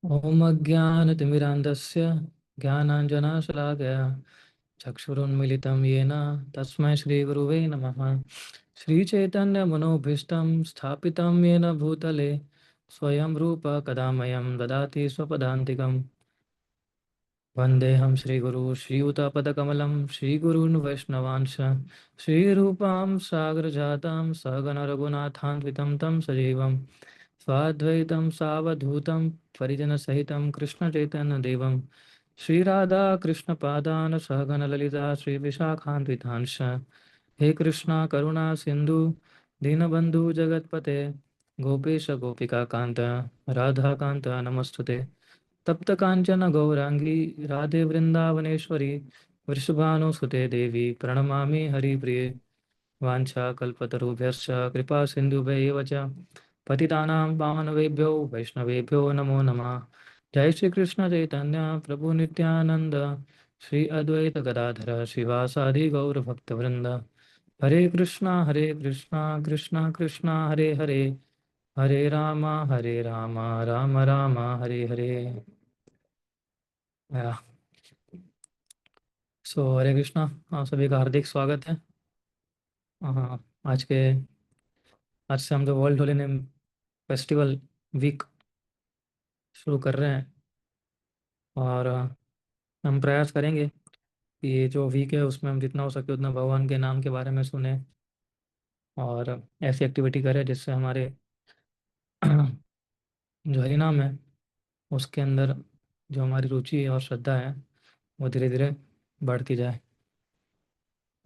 ॐ अज्ञानतिमिरान्धस्य ज्ञानाञ्जनशलाकया चक्षुरुन्मिलितं येन तस्मै श्रीगुरुवे नमः। श्रीचैतन्यमनोभीष्टं स्थापितं येन भूतले स्वयं रूप कदा मह्यं ददाति स्वपदान्तिकम्। वन्देऽहं श्रीगुरु श्रीयुतपदकमलं श्रीगुरून् वैष्णवांश श्रीरूपां सागरजातं सहगण रघुनाथान्वितं तं सजीवं स्वाद्वैतं सावधूतं परिजनसहितं कृष्णचैतन्यदेवं श्रीराधा कृष्णपादान् सहगण ललिता श्रीविशाखान्वितांश। हे कृष्णा करुणा सिंधु दीनबंधु जगतपते गोपेश गोपिका कांत राधा कांत नमस्तुते। तप्त कांचन गौरांगी राधे वृंदावनेश्वरी वृषभानुसुते देवी प्रणमामि हरिप्रिये। वाञ्छाकल्पतरुभ्यश्च कृपा सिन्धुभ्यैव च पतितानां पावनवेभ्यो वैष्णवेभ्यो नमो नमः। जय श्री कृष्ण चैतन्य प्रभु नित्यानंद श्री अद्वैत गदाधर शिवासादि गौर भक्तवृंद। हरे कृष्णा कृष्णा कृष्णा हरे हरे हरे राम राम राम हरे हरे। हरे कृष्णा। आप सभी का हार्दिक स्वागत है। हाँ, आज से हम जो world holy name festival week शुरू कर रहे हैं। और हम प्रयास करेंगे कि ये जो वीक है उसमें हम जितना हो सके उतना भगवान के नाम के बारे में सुने और ऐसी एक्टिविटी करें जिससे हमारे जो हरि नाम है उसके अंदर जो हमारी रुचि और श्रद्धा है वो धीरे धीरे बढ़ती जाए।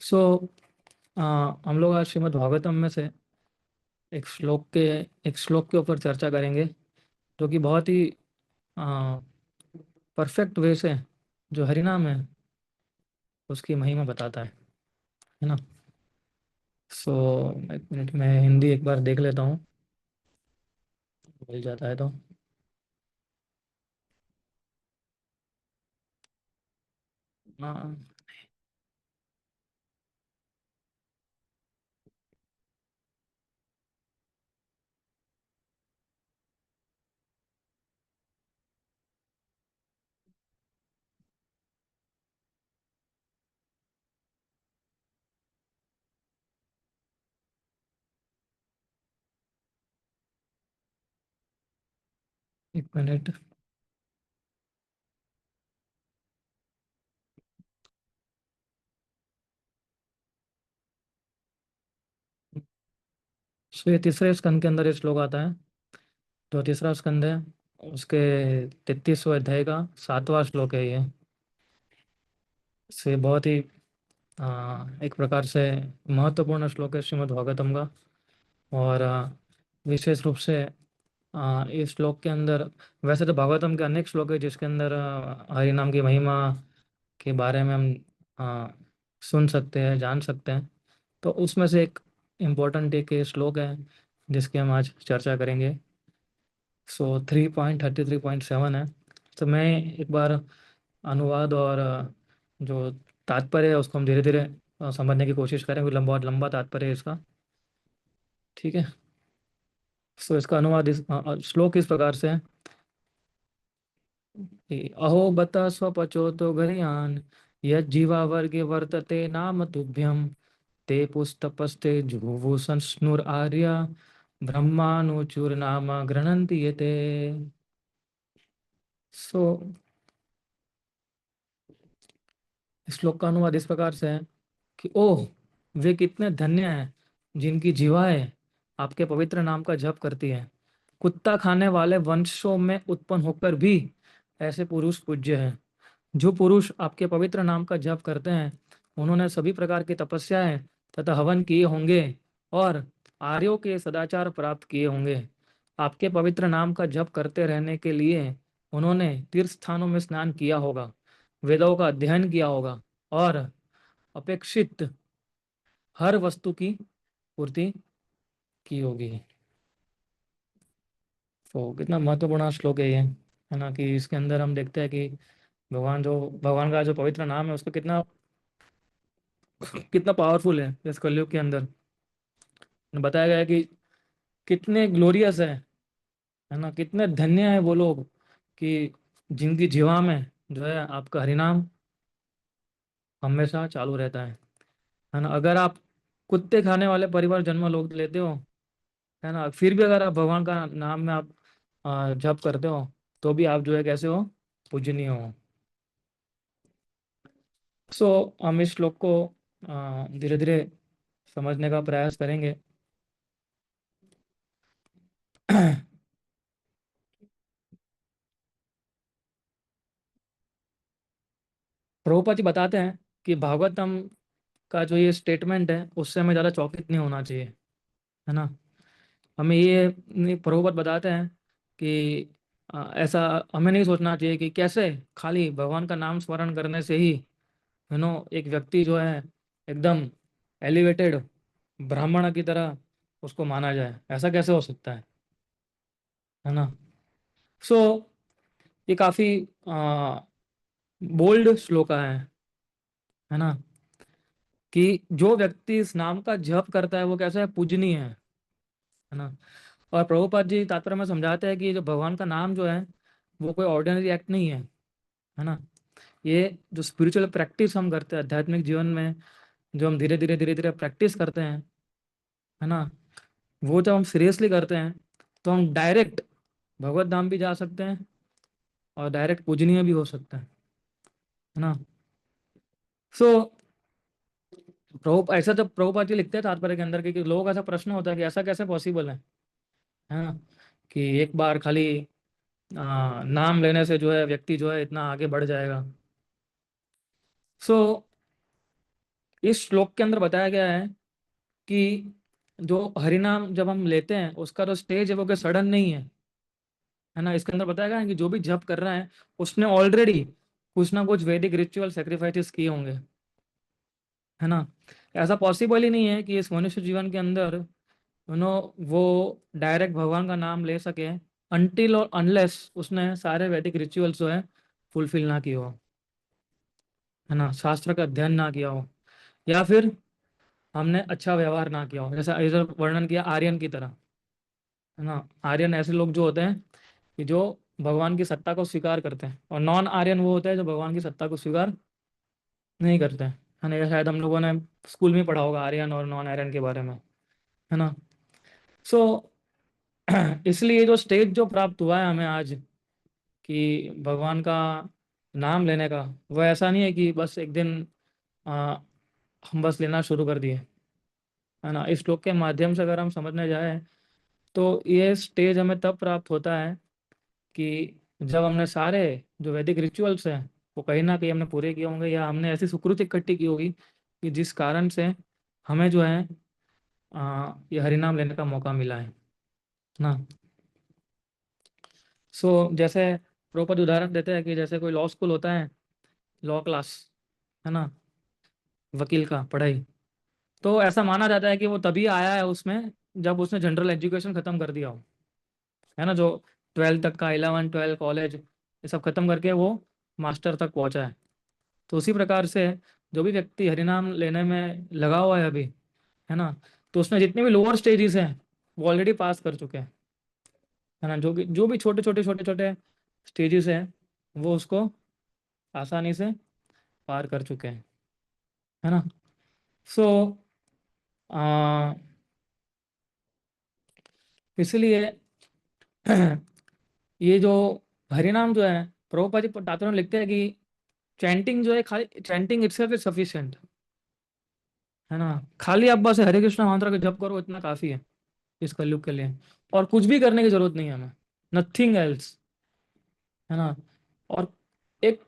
सो हम लोग आज श्रीमद् भागवतम में से एक श्लोक के एक श्लोक के ऊपर चर्चा करेंगे जो कि बहुत ही परफेक्ट वे से जो हरिनाम है उसकी महिमा बताता है ना। सो एक मिनट में हिंदी एक बार देख लेता हूँ, मिल जाता है तो। हाँ, एक मिनट। सो ये तीसरे स्कंद के अंदर ये श्लोक आता है। जो तीसरा स्कंद है उसके 33वें अध्याय का 7वां श्लोक है ये। से बहुत ही एक प्रकार से महत्वपूर्ण श्लोक है श्रीमद् भागवतम का। और विशेष रूप से इस श्लोक के अंदर, वैसे तो भागवतम के अनेक श्लोक है जिसके अंदर हरि नाम की महिमा के बारे में हम आ, सुन सकते हैं, जान सकते हैं। तो उसमें से एक इम्पोर्टेंट एक ये श्लोक है जिसकी हम आज चर्चा करेंगे। सो 3.33.7 है। तो मैं एक बार अनुवाद और जो तात्पर्य है उसको हम धीरे धीरे समझने की कोशिश करें, क्योंकि बहुत लंबा तात्पर्य है इसका। ठीक है। सो इसका अनुवाद श्लोक इस प्रकार से है कि अहो बत स्वपचो तो गरीयान यज्जीवा वर्गे वर्तते नाम तुभ्यं ते पुस्तपस्ते जुहुवु संस्नुर आर्या ब्रह्मानुचुर नाम गृह्णन्ति येते। सो इस श्लोक का अनुवाद इस प्रकार से है कि ओह, वे कितने धन्य हैं जिनकी जीवाएं आपके पवित्र नाम का जप करती है। कुत्ता खाने वाले वंशों में उत्पन्न होकर भी ऐसे पुरुष पूज्य हैं। जो पुरुष आपके पवित्र नाम का जप करते हैं उन्होंने सभी प्रकार की तपस्याएं तथा हवन किए होंगे और आर्यों के सदाचार प्राप्त किए होंगे। आपके पवित्र नाम का जप करते रहने के लिए उन्होंने तीर्थ स्थानों में स्नान किया होगा, वेदों का अध्ययन किया होगा और अपेक्षित हर वस्तु की पूर्ति की होगी। तो कितना महत्वपूर्ण श्लोक है ये, है ना। कि इसके अंदर हम देखते हैं कि भगवान का जो पवित्र नाम है उसको कितना कितना पावरफुल है इस कलयुग के अंदर। बताया गया है कि कितने ग्लोरियस है ना, कितने धन्य है वो लोग कि जिनकी जीवा में जो है आपका हरिनाम हमेशा चालू रहता है ना। अगर आप कुत्ते खाने वाले परिवार जन्म लोग लेते हो, है ना, फिर भी अगर आप भगवान का नाम में आप जप करते हो, तो भी आप जो है कैसे हो, पूजनीय हो। सो हम इस श्लोक को धीरे धीरे समझने का प्रयास करेंगे। प्रभुपद जी बताते हैं कि भागवतम का जो ये स्टेटमेंट है उससे हमें ज़्यादा चौकित नहीं होना चाहिए, है ना। हमें ये प्रभुपद बताते हैं कि ऐसा हमें नहीं सोचना चाहिए कि कैसे खाली भगवान का नाम स्मरण करने से ही एक व्यक्ति जो है एकदम एलिवेटेड ब्राह्मण की तरह उसको माना जाए, ऐसा कैसे हो सकता है ना। सो ये काफी बोल्ड श्लोक है ना, कि जो व्यक्ति इस नाम का जप करता है वो कैसा है, पूजनीय है ना। और प्रभुपाद जी तात्पर्य में समझाते हैं कि जो भगवान का नाम जो है वो कोई ऑर्डिनरी एक्ट नहीं है ना। ये जो स्पिरिचुअल प्रैक्टिस हम करते हैं आध्यात्मिक जीवन में, जो हम धीरे धीरे प्रैक्टिस करते हैं, है ना, वो जब हम सीरियसली करते हैं तो हम डायरेक्ट भगवत धाम भी जा सकते हैं और डायरेक्ट पूजनीय भी हो सकते हैं, है ना। सो प्रभु ऐसा जब प्रभुपाद जी लिखते हैं तात्पर्य के अंदर कि लोगों का ऐसा प्रश्न होता है कि ऐसा कैसे पॉसिबल है ना, कि एक बार खाली नाम लेने से जो है व्यक्ति जो है इतना आगे बढ़ जाएगा। सो इस श्लोक के अंदर बताया गया है कि जो हरिनाम जब हम लेते हैं उसका जो स्टेज है वो कोई सडन नहीं है ना। इसके अंदर बताया गया है कि जो भी जप कर रहा है उसने ऑलरेडी कुछ ना कुछ वैदिक रिचुअल सेक्रीफाइसेस किए होंगे, है ना। ऐसा पॉसिबल ही नहीं है कि इस मनुष्य जीवन के अंदर वो डायरेक्ट भगवान का नाम ले सके अनटिल और अनलेस उसने सारे वैदिक रिचुअल्स जो है फुलफिल ना किए हो, है ना, शास्त्र का अध्ययन ना किया हो, या फिर हमने अच्छा व्यवहार ना किया हो, जैसा इधर वर्णन किया आर्यन की तरह, है ना। आर्यन ऐसे लोग जो होते हैं कि जो भगवान की सत्ता को स्वीकार करते हैं, और नॉन आर्यन वो होता है जो भगवान की सत्ता को स्वीकार नहीं करते हैं, है ना। ये शायद हम लोगों ने स्कूल में पढ़ा होगा आर्यन और नॉन आर्यन के बारे में, है ना। सो इसलिए ये जो स्टेज जो प्राप्त हुआ है हमें आज कि भगवान का नाम लेने का, वो ऐसा नहीं है कि बस एक दिन आ, हम बस लेना शुरू कर दिए, है ना। इस श्लोक के माध्यम से अगर हम समझने जाए तो ये स्टेज हमें तब प्राप्त होता है कि जब हमने सारे जो वैदिक रिचुअल्स हैं वो कहीं ना कहीं हमने पूरे किए होंगे, या हमने ऐसी सुकृति इकट्ठी की होगी कि जिस कारण से हमें जो है ये हरिनाम लेने का मौका मिला है ना। सो जैसे प्रोपद उदाहरण देते हैं कि जैसे कोई लॉ स्कूल होता है, लॉ क्लास, है ना, वकील का पढ़ाई, तो ऐसा माना जाता है कि वो तभी आया है उसमें जब उसने जनरल एजुकेशन खत्म कर दिया हो, है ना। जो 12th तक का 11 12 कॉलेज ये सब खत्म करके वो मास्टर तक पहुंचा है। तो उसी प्रकार से जो भी व्यक्ति हरिनाम लेने में लगा हुआ है अभी, है ना, तो उसमें जितने भी लोअर स्टेजेस हैं वो ऑलरेडी पास कर चुके हैं, है ना। जो भी छोटे छोटे स्टेजेस हैं वो उसको आसानी से पार कर चुके हैं, है ना। सो इसलिए ये जो हरिनाम जो है प्रभुपाद जी तात्पर्य में लिखते हैं कि चैंटिंग जो है, खाली चैंटिंग इटसेल्फ इज सफिशिएंट, है ना। खाली आप बस हरे कृष्णा मंत्र का जप करो, इतना काफी है इस कलयुग के लिए, और कुछ भी करने की जरूरत नहीं है हमें, नथिंग एल्स, है ना। और एक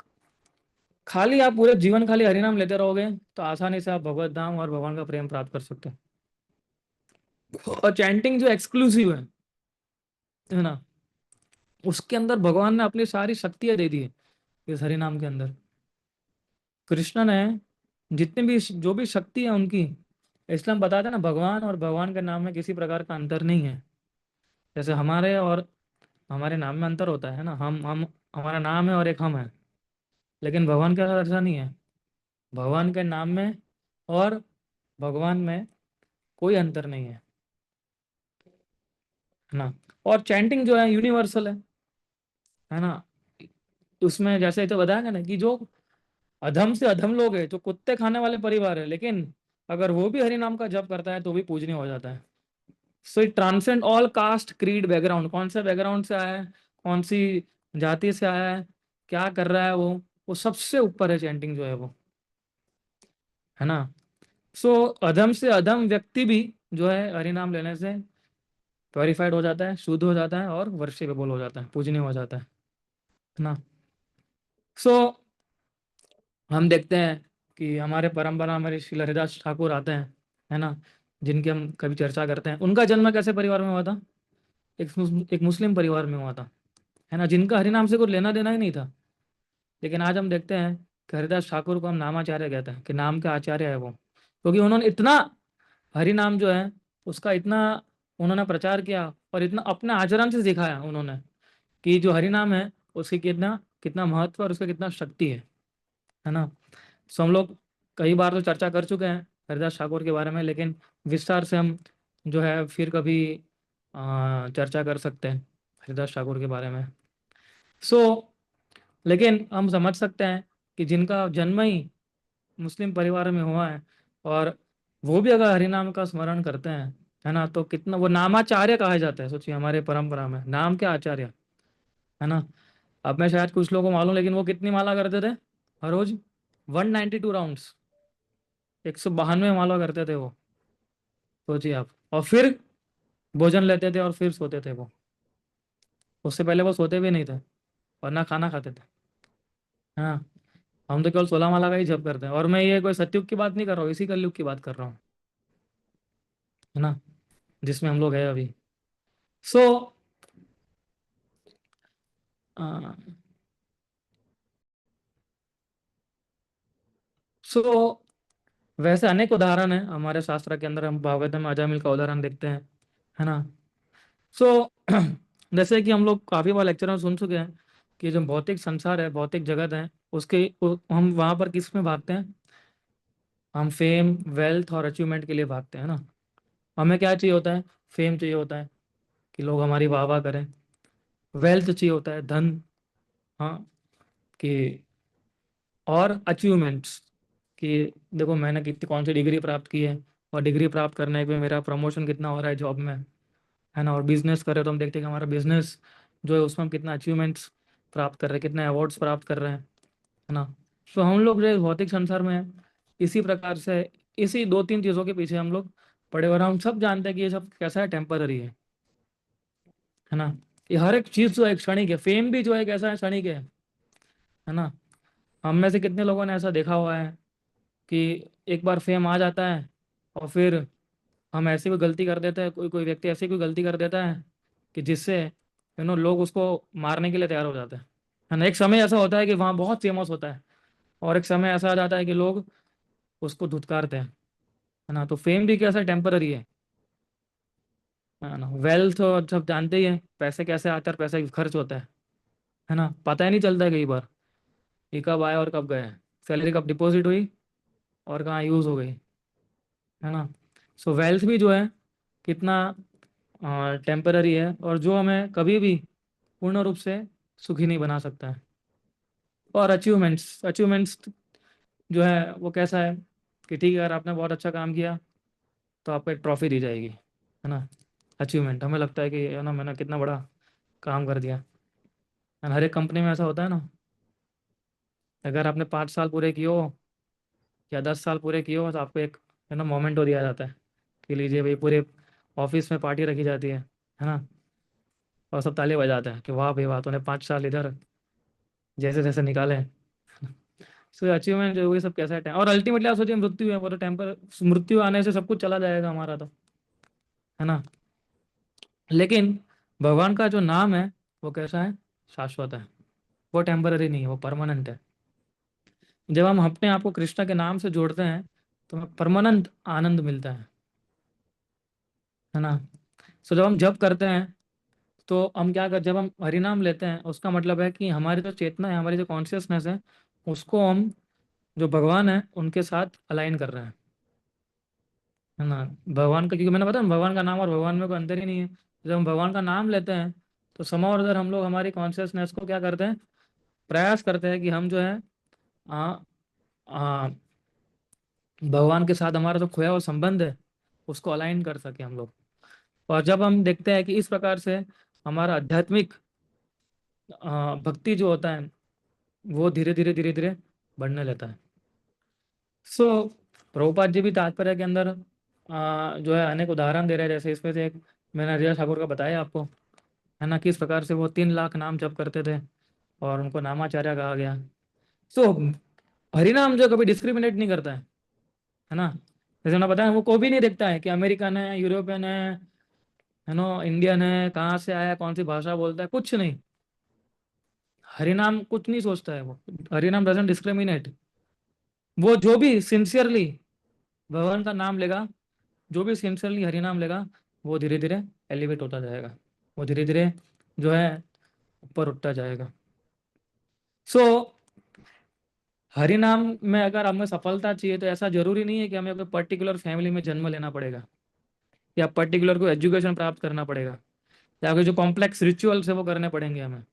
खाली आप पूरे जीवन खाली हरिनाम लेते रहोगे तो आसानी से आप भगवत धाम और भगवान का प्रेम प्राप्त कर सकते हैं। और चैंटिंग जो एक्सक्लूसिव है ना, उसके अंदर भगवान ने अपनी सारी शक्तियां दे दी है इस हरिनाम के अंदर। कृष्ण ने जितने भी जो भी शक्ति है उनकी, इसलिए हम बताते हैं ना भगवान और भगवान के नाम में किसी प्रकार का अंतर नहीं है। जैसे हमारे और हमारे नाम में अंतर होता है ना, हम हमारा नाम है और एक हम है, लेकिन भगवान के साथ ऐसा नहीं है। भगवान के नाम में और भगवान में कोई अंतर नहीं है ना। और चैंटिंग जो है यूनिवर्सल है ना। उसमें जैसे तो बताया ना कि जो अधम से अधम लोग है, जो कुत्ते खाने वाले परिवार है, लेकिन अगर वो भी हरि नाम का जप करता है तो भी पूजनीय हो जाता है। So it transcend all caste creed background, कौन से बैकग्राउंड से आया है, कौन सी जाति से आया है, क्या कर रहा है वो सबसे ऊपर है चैंटिंग जो है वो, है ना। सो अधम से अधम व्यक्ति भी जो है हरि नाम लेने से प्योरीफाइड हो जाता है, शुद्ध हो जाता है और वर्शिपेबल हो जाता है, पूजनीय हो जाता है ना। सो हम देखते हैं कि हमारे परंपरा हमारे श्री हरिदास ठाकुर आते हैं, है ना, जिनकी हम कभी चर्चा करते हैं। उनका जन्म कैसे परिवार में हुआ था? एक मुस्लिम परिवार में हुआ था, है ना, जिनका हरि नाम से कुछ लेना देना ही नहीं था। लेकिन आज हम देखते हैं कि हरिदास ठाकुर को हम नामाचार्य कहते हैं, कि नाम के आचार्य है वो, क्योंकि उन्होंने इतना हरि नाम जो है उसका इतना उन्होंने प्रचार किया और इतना अपने आचरण से सिखाया उन्होंने, कि जो हरि नाम है उसकी कितना कितना महत्व और उसका कितना शक्ति है ना। सो हम लोग कई बार तो चर्चा कर चुके हैं हरिदास ठाकुर के बारे में, लेकिन विस्तार से हम जो है फिर कभी चर्चा कर सकते हैं हरिदास ठाकुर के बारे में। सो लेकिन हम समझ सकते हैं कि जिनका जन्म ही मुस्लिम परिवार में हुआ है और वो भी अगर हरिनाम का स्मरण करते हैं, है ना, तो कितना वो नामाचार्य कहा जाता है। सोचिए हमारे परंपरा में नाम के आचार्य, है ना। अब मैं शायद कुछ लोगों को मालूम, लेकिन वो कितनी माला करते थे हर रोज? 192 राउंड्स, 192 माला करते थे वो, सोचिए आप। और फिर भोजन लेते थे और फिर सोते थे वो, उससे पहले वो सोते भी नहीं थे और ना खाना खाते थे। हाँ, हम तो केवल 16 माला का ही जप करते हैं, और मैं ये कोई सत्युग की बात नहीं कर रहा हूँ, इसी कलयुग की बात कर रहा हूँ, है ना, जिसमें हम लोग हैं अभी। सो सो वैसे अनेक उदाहरण है हमारे शास्त्र के अंदर, हम भागवत में अजामिल का उदाहरण देखते हैं, है ना। सो जैसे कि हम लोग काफी बार लेक्चर में सुन चुके हैं कि जो भौतिक संसार है, भौतिक जगत है, हम वहां पर किस में भागते हैं? हम फेम, वेल्थ और अचीवमेंट के लिए भागते हैं ना। हमें क्या चाहिए होता है? फेम चाहिए होता है कि लोग हमारी वाह वाह करें। वेल्थ चाहिए होता है, धन, हाँ, कि और अचीवमेंट्स, कि देखो मैंने कितनी कौन सी डिग्री प्राप्त की है, और डिग्री प्राप्त करने पे मेरा प्रमोशन कितना हो रहा है जॉब में, है ना। और बिजनेस करें तो हम देखते हैं कि हमारा बिजनेस जो है उसमें हम कितना अचीवमेंट्स प्राप्त कर रहे हैं, कितने अवार्ड्स प्राप्त कर रहे हैं, है ना। तो हम लोग जो है भौतिक संसार में हैं, इसी प्रकार से इसी दो तीन चीज़ों के पीछे हम लोग पड़े हुए हैं। हम सब जानते हैं कि ये सब कैसा है, टेम्पररी है ना। ये हर एक चीज़ जो है क्षणिक है, फेम भी जो है कैसा है, क्षणिक है ना। हम में से कितने लोगों ने ऐसा देखा हुआ है कि एक बार फेम आ जाता है और फिर हम ऐसी कोई गलती कर देते हैं, कोई कोई व्यक्ति ऐसी कोई गलती कर देता है कि जिससे लोग उसको मारने के लिए तैयार हो जाते हैं, है ना। एक समय ऐसा होता है कि वहाँ बहुत फेमस होता है, और एक समय ऐसा आ जाता है कि लोग उसको धुतकारते हैं, है ना। तो फेम भी कैसा टेम्पररी है ना। वेल्थ तो सब जानते ही हैं, पैसे कैसे आते हैं और पैसे खर्च होता है ना, पता ही नहीं चलता है कई बार ये कब आया और कब गया। सैलरी कब डिपॉजिट हुई और कहाँ यूज़ हो गई, है ना। सो वेल्थ भी जो है कितना टेम्पररी है, और जो हमें कभी भी पूर्ण रूप से सुखी नहीं बना सकता है। और अचीवमेंट्स, अचीवमेंट्स जो है वो कैसा है कि ठीक है, अगर आपने बहुत अच्छा काम किया तो आपको एक ट्रॉफी दी जाएगी, है ना। अचीवमेंट हमें लगता है कि ना मैंने कितना बड़ा काम कर दिया। एंड हर एक कंपनी में ऐसा होता है ना, अगर आपने 5 साल पूरे किए हो या 10 साल पूरे किए हो तो आपको एक मोमेंटो दिया जाता है कि लीजिए भाई, पूरे ऑफिस में पार्टी रखी जाती है ना। और सब ताली बजाते हैं कि वाह भाई वाह, तूने 5 साल इधर जैसे जैसे निकाले। सो अचीवमेंट जो है सब कैसा है, और अल्टीमेटली आप सोचिए मृत्यु है, वो तो टेम्पर, मृत्यु आने से सब कुछ चला जाएगा हमारा तो, है ना। लेकिन भगवान का जो नाम है वो कैसा है? शाश्वत है, वो टेम्पररी नहीं है, वो परमानेंट है। जब हम अपने आप को कृष्ण के नाम से जोड़ते हैं तो हमें परमानेंट आनंद मिलता है ना। सो जब हम जप करते हैं तो हम क्या कर, जब हम हरि नाम लेते हैं उसका मतलब है कि हमारी जो चेतना है, हमारी जो कॉन्शियसनेस है, उसको हम जो भगवान है उनके साथ अलाइन कर रहे हैं, है ना। भगवान का, क्योंकि मैंने बताया ना, भगवान का नाम और भगवान में कोई अंतर ही नहीं है। जब हम भगवान का नाम लेते हैं तो समाओ उधर हम लोग हमारी कॉन्शियसनेस को क्या करते हैं, प्रयास करते हैं कि हम जो है आ, आ, भगवान के साथ हमारा जो खोया हुआ संबंध है उसको अलाइन कर सके हम लोग। और जब हम देखते हैं कि इस प्रकार से हमारा आध्यात्मिक भक्ति जो होता है वो धीरे धीरे बढ़ने लगता है। सो प्रभुपाद जी भी तात्पर्य के अंदर जो है अनेक उदाहरण दे रहे हैं। जैसे इसमें से एक मैंने रिया ठाकुर का बताया आपको, है ना, किस प्रकार से वो 3 लाख नाम जप करते थे और उनको नामाचार्य कहा गया। सो हरिनाम जो कभी डिस्क्रिमिनेट नहीं करता है ना। जैसे उन्हें पता है, वो कोई भी नहीं देखता है कि अमेरिकन है, यूरोपियन है नो, इंडियन है, कहाँ से आया, कौन सी भाषा बोलता है, कुछ नहीं। हरिनाम कुछ नहीं सोचता है वो। हरिनाम डजंट डिस्क्रिमिनेट। वो जो भी सिंसियरली भगवान का नाम लेगा, जो भी सिंसियरली हरि नाम लेगा, वो धीरे धीरे एलिवेट होता जाएगा, वो धीरे धीरे जो है ऊपर उठता जाएगा। सो हरि नाम में अगर हमें सफलता चाहिए तो ऐसा जरूरी नहीं है कि हमें कोई पर्टिकुलर फैमिली में जन्म लेना पड़ेगा या पर्टिकुलर कोई एजुकेशन प्राप्त करना पड़ेगा या कोई जो कॉम्प्लेक्स रिचुअल्स है वो करने पड़ेंगे हमें।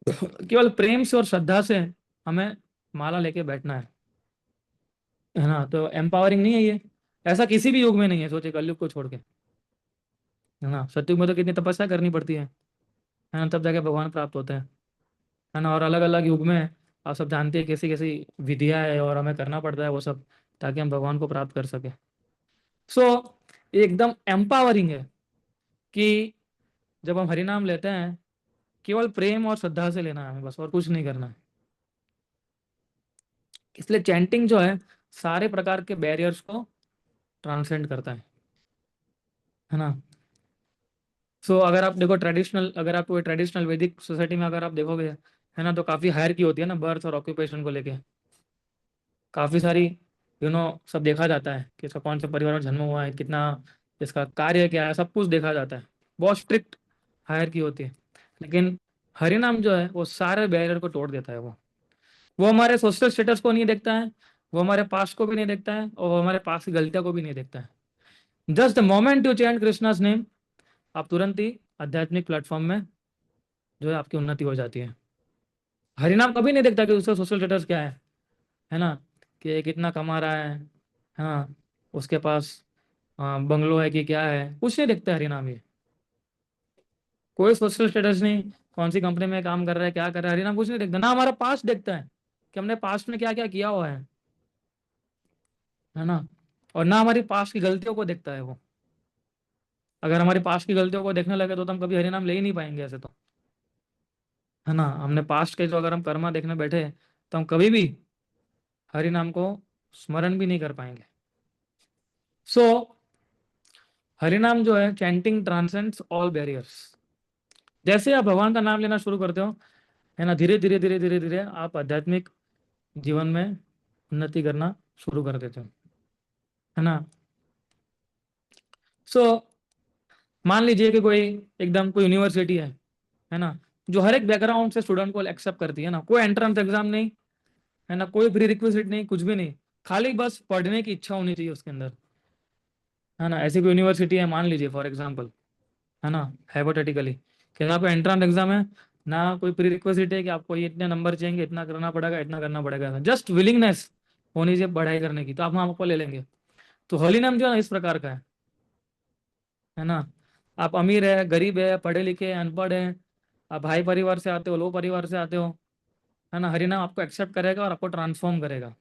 केवल प्रेम से और श्रद्धा से हमें माला लेके बैठना है ना। तो एम्पावरिंग नहीं है ये। ऐसा किसी भी युग में नहीं है, सोचे कलयुग को छोड़ के, है ना। सतयुग में तो कितनी तपस्या करनी पड़ती है ना, तब जाके भगवान प्राप्त होते हैं, है ना। और अलग अलग युग में आप सब जानते हैं कैसी कैसी विधियां है और हमें करना पड़ता है वो सब, ताकि हम भगवान को प्राप्त कर सके। सो एकदम एम्पावरिंग है कि जब हम हरिनाम लेते हैं, केवल प्रेम और श्रद्धा से लेना है हमें, बस और कुछ नहीं करना है। इसलिए चैंटिंग जो है सारे प्रकार के बैरियर्स को ट्रांसेंड करता है ना। सो अगर आप देखो ट्रेडिशनल, अगर आप कोई ट्रेडिशनल वैदिक सोसाइटी में अगर आप देखोगे, है ना, तो काफी हायरार्की होती है ना बर्थ और ऑक्यूपेशन को लेके। काफी सारी सब देखा जाता है कि इसका कौन से परिवार में जन्म हुआ है, कितना इसका कार्य क्या है, सब कुछ देखा जाता है। बहुत स्ट्रिक्ट हायरार्की होती है। लेकिन हरिनाम जो है वो सारे बैरियर को तोड़ देता है। वो हमारे सोशल स्टेटस को नहीं देखता है, वो हमारे पास्ट को भी नहीं देखता है, और वो हमारे पास की गलतियों को भी नहीं देखता है। Just the moment you chant Krishna's name, आप तुरंत ही आध्यात्मिक प्लेटफॉर्म में जो है आपकी उन्नति हो जाती है। हरिनाम कभी नहीं देखता कि उसका सोशल स्टेटस क्या है ना, कि ये कितना कमा रहा है ना, उसके पास बंगलो है कि क्या है, कुछ नहीं देखता हरिनाम ये। कोई सोशल स्टेटस नहीं, कौन सी कंपनी में काम कर रहा है, क्या कर रहा है, हरिनाम कुछ नहीं देखता। ना हमारा पास्ट देखता है कि हमने पास्ट में क्या क्या किया हुआ है ना। और ना हमारी पास्ट की गलतियों को देखता है वो। अगर हमारी पास्ट की गलतियों को देखने लगे तो हम कभी हरिनाम ले ही नहीं पाएंगे ऐसे तो, है ना। हमने पास्ट के जो अगर हम कर्मा देखने बैठे तो हम कभी भी हरि नाम को स्मरण भी नहीं कर पाएंगे। सो हरिनाम जो है चैंटिंग ट्रांसेंड्स ऑल बैरियर्स। जैसे आप भगवान का नाम लेना शुरू करते हो, है ना, धीरे धीरे आप आध्यात्मिक जीवन में उन्नति करना शुरू कर देते हो, है ना। सो मान लीजिए कि कोई एकदम कोई यूनिवर्सिटी है ना, जो हर एक बैकग्राउंड से स्टूडेंट को एक्सेप्ट करती है ना, कोई एंट्रेंस एग्जाम नहीं, है ना, कोई प्री रिक्विजिट नहीं, कुछ भी नहीं, खाली बस पढ़ने की इच्छा होनी चाहिए उसके अंदर, है ना। ऐसी कोई यूनिवर्सिटी है मान लीजिए फॉर एग्जांपल, है ना, हाइपोथेटिकली, कि आपका एंट्रेंस एग्जाम है, ना कोई प्री रिक्विजिट है कि आपको ये इतने नंबर चाहिए, इतना करना पड़ेगा, इतना करना पड़ेगा, जस्ट विलिंगनेस होनी चाहिए पढ़ाई करने की, तो आप हम आपको ले लेंगे। तो होली नाम जो है ना इस प्रकार का है ना। आप अमीर है, गरीब है, पढ़े लिखे हैं, अनपढ़ है, आप हाई परिवार से आते हो, लो परिवार से आते हो, है ना, हरिनाम आपको एक्सेप्ट करेगा और आपको ट्रांसफॉर्म करेगा,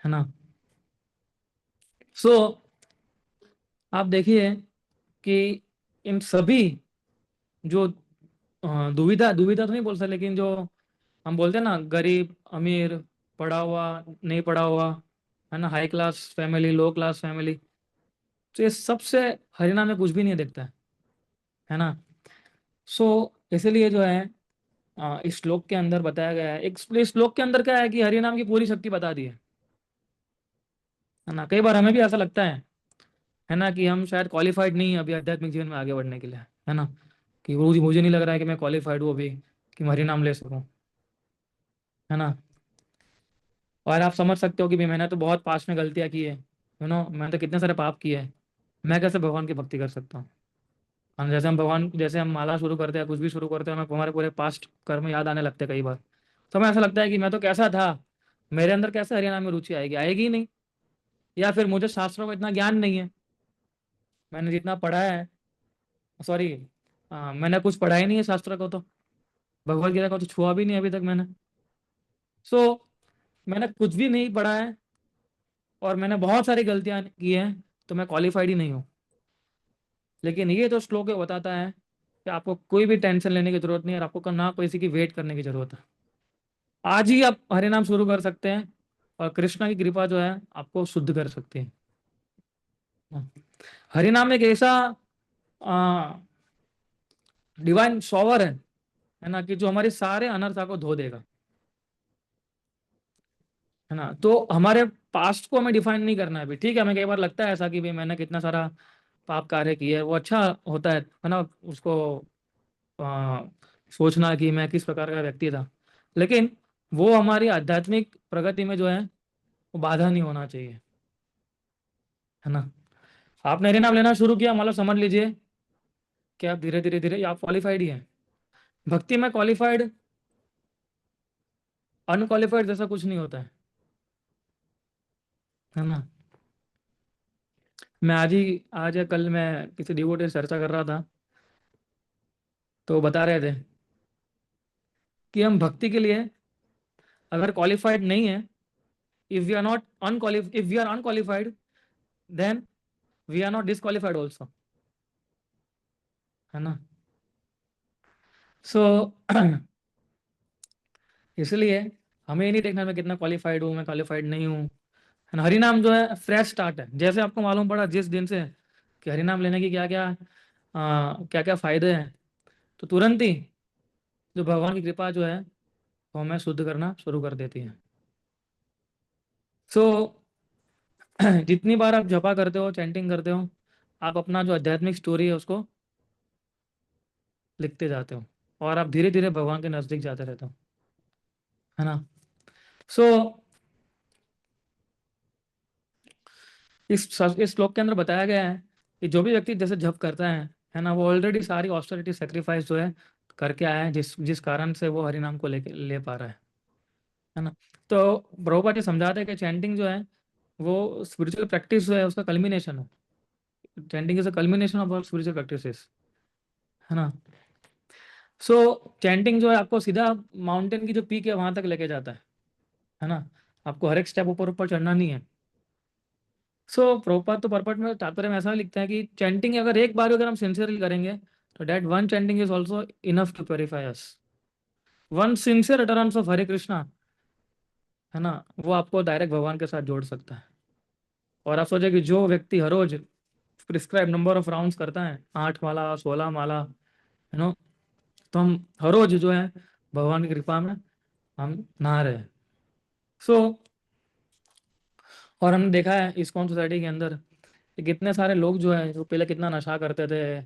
है ना। सो आप देखिए कि इन सभी जो दुविधा दुविधा तो नहीं बोल सकते, लेकिन जो हम बोलते हैं ना, गरीब अमीर, पढ़ा हुआ नहीं पढ़ा हुआ, है ना, हाई क्लास फैमिली लो क्लास फैमिली, तो ये सबसे हरिनाम में कुछ भी नहीं दिखता है ना। सो इसलिए जो है इस श्लोक के अंदर बताया गया है, एक इस श्लोक के अंदर क्या है कि हरिनाम की पूरी शक्ति बता दी है ना। कई बार हमें भी ऐसा लगता है ना, कि हम शायद क्वालिफाइड नहीं है अभी आध्यात्मिक जीवन में आगे बढ़ने के लिए, है ना, कि वो मुझे नहीं लग रहा है कि मैं क्वालिफाइड हूँ अभी कि मैं हरिनाम ले सकूं, है ना। और आप समझ सकते हो कि भी मैंने तो बहुत पास्ट में गलतियां की है, मैंने तो कितने सारे पाप किए हैं, मैं कैसे भगवान की भक्ति कर सकता हूँ। हम जैसे हम भगवान, जैसे हम माला शुरू करते हैं, कुछ भी शुरू करते हैं, हमें हमारे पूरे पास्ट कर्म याद आने लगते हैं कई बार। तो हमें ऐसा लगता है कि मैं तो कैसा था, मेरे अंदर कैसे हरिनाम में रुचि आएगी, आएगी ही नहीं। या फिर मुझे शास्त्रों का इतना ज्ञान नहीं है, मैंने जितना पढ़ा है, सॉरी, मैंने कुछ पढ़ा ही नहीं है शास्त्र को, तो भगवत गीता को तो छुआ भी नहीं अभी तक मैंने। सो मैंने कुछ भी नहीं पढ़ा है और मैंने बहुत सारी गलतियां की हैं, तो मैं क्वालिफाइड ही नहीं हूँ। लेकिन ये तो श्लोक ये बताता है कि आपको कोई भी टेंशन लेने की जरूरत नहीं है, और आपको ना किसी की वेट करने की जरूरत है। आज ही आप हरे नाम शुरू कर सकते हैं, और कृष्णा की कृपा जो है आपको शुद्ध कर सकती है। हरि नाम एक ऐसा डिवाइन शॉवर है ना, कि जो हमारे सारे अनर्था को धो देगा, है ना। तो हमारे पास्ट को हमें डिफाइन नहीं करना है अभी, ठीक है। हमें कई बार लगता है ऐसा कि भाई मैंने कितना सारा पाप कार्य किया है, वो अच्छा होता है ना, उसको आ, सोचना कि मैं किस प्रकार का व्यक्ति था। लेकिन वो हमारी आध्यात्मिक प्रगति में जो है वो बाधा नहीं होना चाहिए, है ना। आपने हरि नाम लेना शुरू किया, मतलब समझ लीजिए कि आप धीरे धीरे धीरे आप क्वालिफाइड ही हैं। भक्ति में क्वालिफाइड अनक्वालिफाइड जैसा कुछ नहीं होता है ना। मैं आज या कल मैं किसी डिवोटी से चर्चा कर रहा था, तो वो बता रहे थे कि हम भक्ति के लिए अगर क्वालिफाइड नहीं है, if we are not unqualified if we are unqualified, then we are not disqualified also, है ना। सो इसलिए हमें ये नहीं देखना मैं कितना क्वालिफाइड हूँ, मैं क्वालिफाइड नहीं हूँ, है ना। हरिनाम जो है फ्रेश स्टार्ट है। जैसे आपको मालूम पड़ा जिस दिन से कि हरिनाम लेने की क्या क्या फायदे हैं, तो तुरंत ही जो भगवान की कृपा जो है वो हमें शुद्ध करना शुरू कर देती है। सो जितनी बार आप जपा करते हो, चैंटिंग करते हो, आप अपना जो आध्यात्मिक स्टोरी है उसको लिखते जाते हो, और आप धीरे धीरे भगवान के नजदीक जाते रहते हो, है ना। सो इस श्लोक के अंदर बताया गया है कि जो भी व्यक्ति जैसे जप करता है ना, वो ऑलरेडी सारी ऑस्टेरिटी सेक्रीफाइस जो है करके आया है, जिस जिस कारण से वो हरि नाम को ले पा रहा है ना। तो प्रभुपाद जी समझाते हैं कि चैंटिंग जो है वो स्पिरिचुअल प्रैक्टिस जो है उसका कल्मिनेशन है। Chanting is a culmination of spiritual practices, है ना। सो चैंटिंग जो है आपको सीधा माउंटेन की जो पीक है वहां तक लेके जाता है ना। आपको हर एक स्टेप ऊपर ऊपर चढ़ना नहीं है। सो प्रभुपाद तो परपट में तात्पर्य में ऐसा लिखता है कि चैंटिंग अगर एक बार अगर हम सिंसियरली करेंगे, तो that one chanting is also enough to purify us. One sincere utterance of Hare Krishna, है ना, वो आपको डायरेक्ट भगवान के साथ जोड़ सकता है। और आप सोचे कि जो व्यक्ति हर रोज प्रिस्क्राइब नंबर ऑफ राउंड्स करता है, 8 माला 16 माला, यू नो, तो हम हर रोज जो है भगवान की कृपा में हम नहा रहे हैं। सो और हमने देखा है इस्कॉन सोसाइटी के अंदर कि कितने सारे लोग जो है जो पहले कितना नशा करते थे,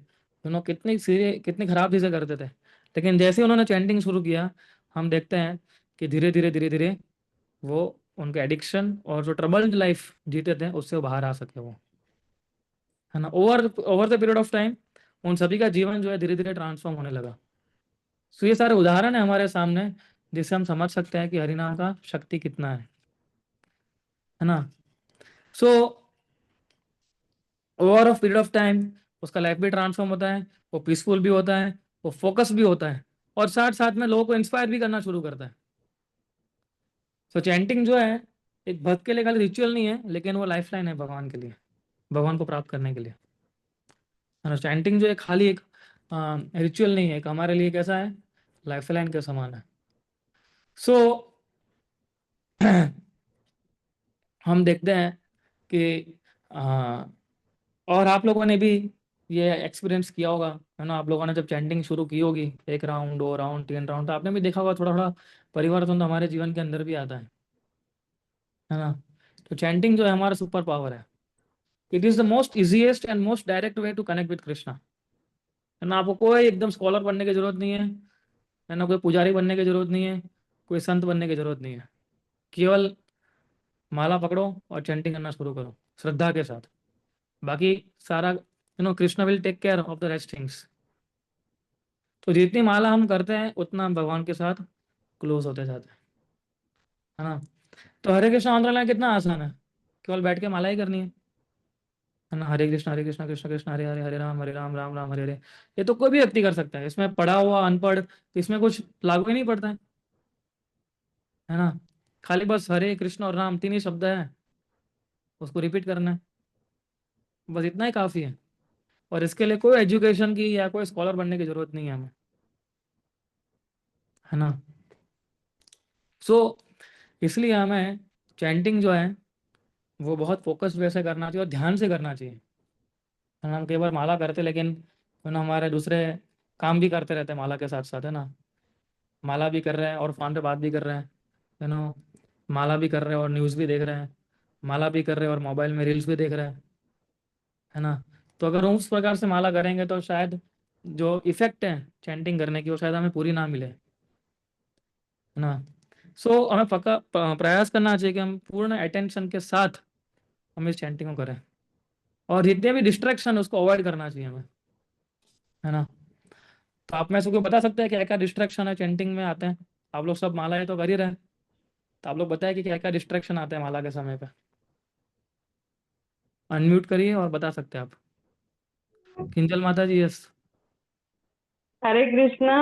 कितनी सीरियस कितनी खराब चीज़ें करते थे, लेकिन जैसे ही उन्होंने चैंटिंग शुरू किया, हम देखते हैं कि धीरे धीरे वो उनके एडिक्शन और जो ट्रबल्ड लाइफ जीते थे उससे वो बाहर आ सके वो, है ना। Over over the period of time उन सभी का जीवन जो है धीरे धीरे ट्रांसफॉर्म होने लगा। सो ये सारे उदाहरण है हमारे सामने, जिससे हम समझ सकते हैं कि हरिनाम का शक्ति कितना है ना। So over of period of time उसका लाइफ भी ट्रांसफॉर्म होता है, वो पीसफुल भी होता है, वो फोकस भी होता है, और साथ साथ में लोगों को इंस्पायर भी करना शुरू करता है। सो चैंटिंग जो है एक भक्त के लिए खाली रिचुअल नहीं है, लेकिन वो लाइफ लाइन है भगवान के लिए, भगवान को प्राप्त करने के लिए, है ना। चैंटिंग जो है खाली एक रिचुअल नहीं है, एक हमारे लिए कैसा है, लाइफ लाइन के समान है। सो हम देखते हैं कि आ, और आप लोगों ने भी ये एक्सपीरियंस किया होगा, है ना। आप लोगों ने जब चैंटिंग शुरू की होगी, 1 राउंड 2 राउंड 3 राउंड, तो आपने भी देखा होगा थोड़ा थोड़ा परिवर्तन तो हमारे जीवन के अंदर भी आता है ना। तो चैंटिंग जो है हमारा सुपर पावर है। It is the most easiest and most direct way to connect with Krishna, है ना। आपको कोई एकदम स्कॉलर बनने की जरूरत नहीं है ना, कोई पुजारी बनने की जरूरत नहीं है, कोई संत बनने की जरूरत नहीं है। केवल माला पकड़ो और चैंटिंग करना शुरू करो श्रद्धा के साथ, बाकी सारा Krishna will take care of the rest things. तो जितनी माला हम करते हैं उतना हम भगवान के साथ क्लोज होते जाते हैं, है ना। तो हरे कृष्णा मंत्र लेना कितना आसान है, केवल बैठ के माला ही करनी है ना। हरे कृष्णा कृष्ण कृष्ण हरे हरे, हरे राम राम राम हरे हरे। ये तो कोई भी व्यक्ति कर सकता है, इसमें पढ़ा हुआ अनपढ़ तो इसमें कुछ लागू ही नहीं पड़ता है ना। खाली बस हरे कृष्ण और राम तीन ही शब्द है, उसको रिपीट करना है, बस इतना ही काफी है। और इसके लिए कोई एजुकेशन की या कोई स्कॉलर बनने की जरूरत नहीं है हमें, है ना। सो इसलिए हमें चैंटिंग जो है वो बहुत फोकस वे से करना चाहिए और ध्यान से करना चाहिए, है ना। हम कई बार माला करते लेकिन हमारे दूसरे काम भी करते रहते हैं माला के साथ साथ, है ना। माला भी कर रहे हैं और फोन पे बात भी कर रहे हैं, यू नो। माला भी कर रहे हैं और न्यूज़ भी देख रहे हैं, माला भी कर रहे हैं और मोबाइल में रील्स भी देख रहे हैं, है ना। तो अगर हम उस प्रकार से माला करेंगे तो शायद जो इफेक्ट है चैंटिंग करने की वो शायद हमें पूरी ना मिले, है ना। सो हमें पक्का प्रयास करना चाहिए कि हम पूर्ण अटेंशन के साथ हम इस चैंटिंग को करें, और जितने भी डिस्ट्रैक्शन उसको अवॉइड करना चाहिए हमें, है ना। तो आप में से कोई बता सकते हैं क्या क्या डिस्ट्रैक्शन है चैंटिंग में आते हैं। आप लोग सब माला है तो कर ही रहे हैं, तो आप लोग बताएं कि क्या क्या डिस्ट्रैक्शन आते हैं माला के समय पे। अनम्यूट करिए और बता सकते हैं आप। किंजल माता जी, यस। हरे कृष्णा।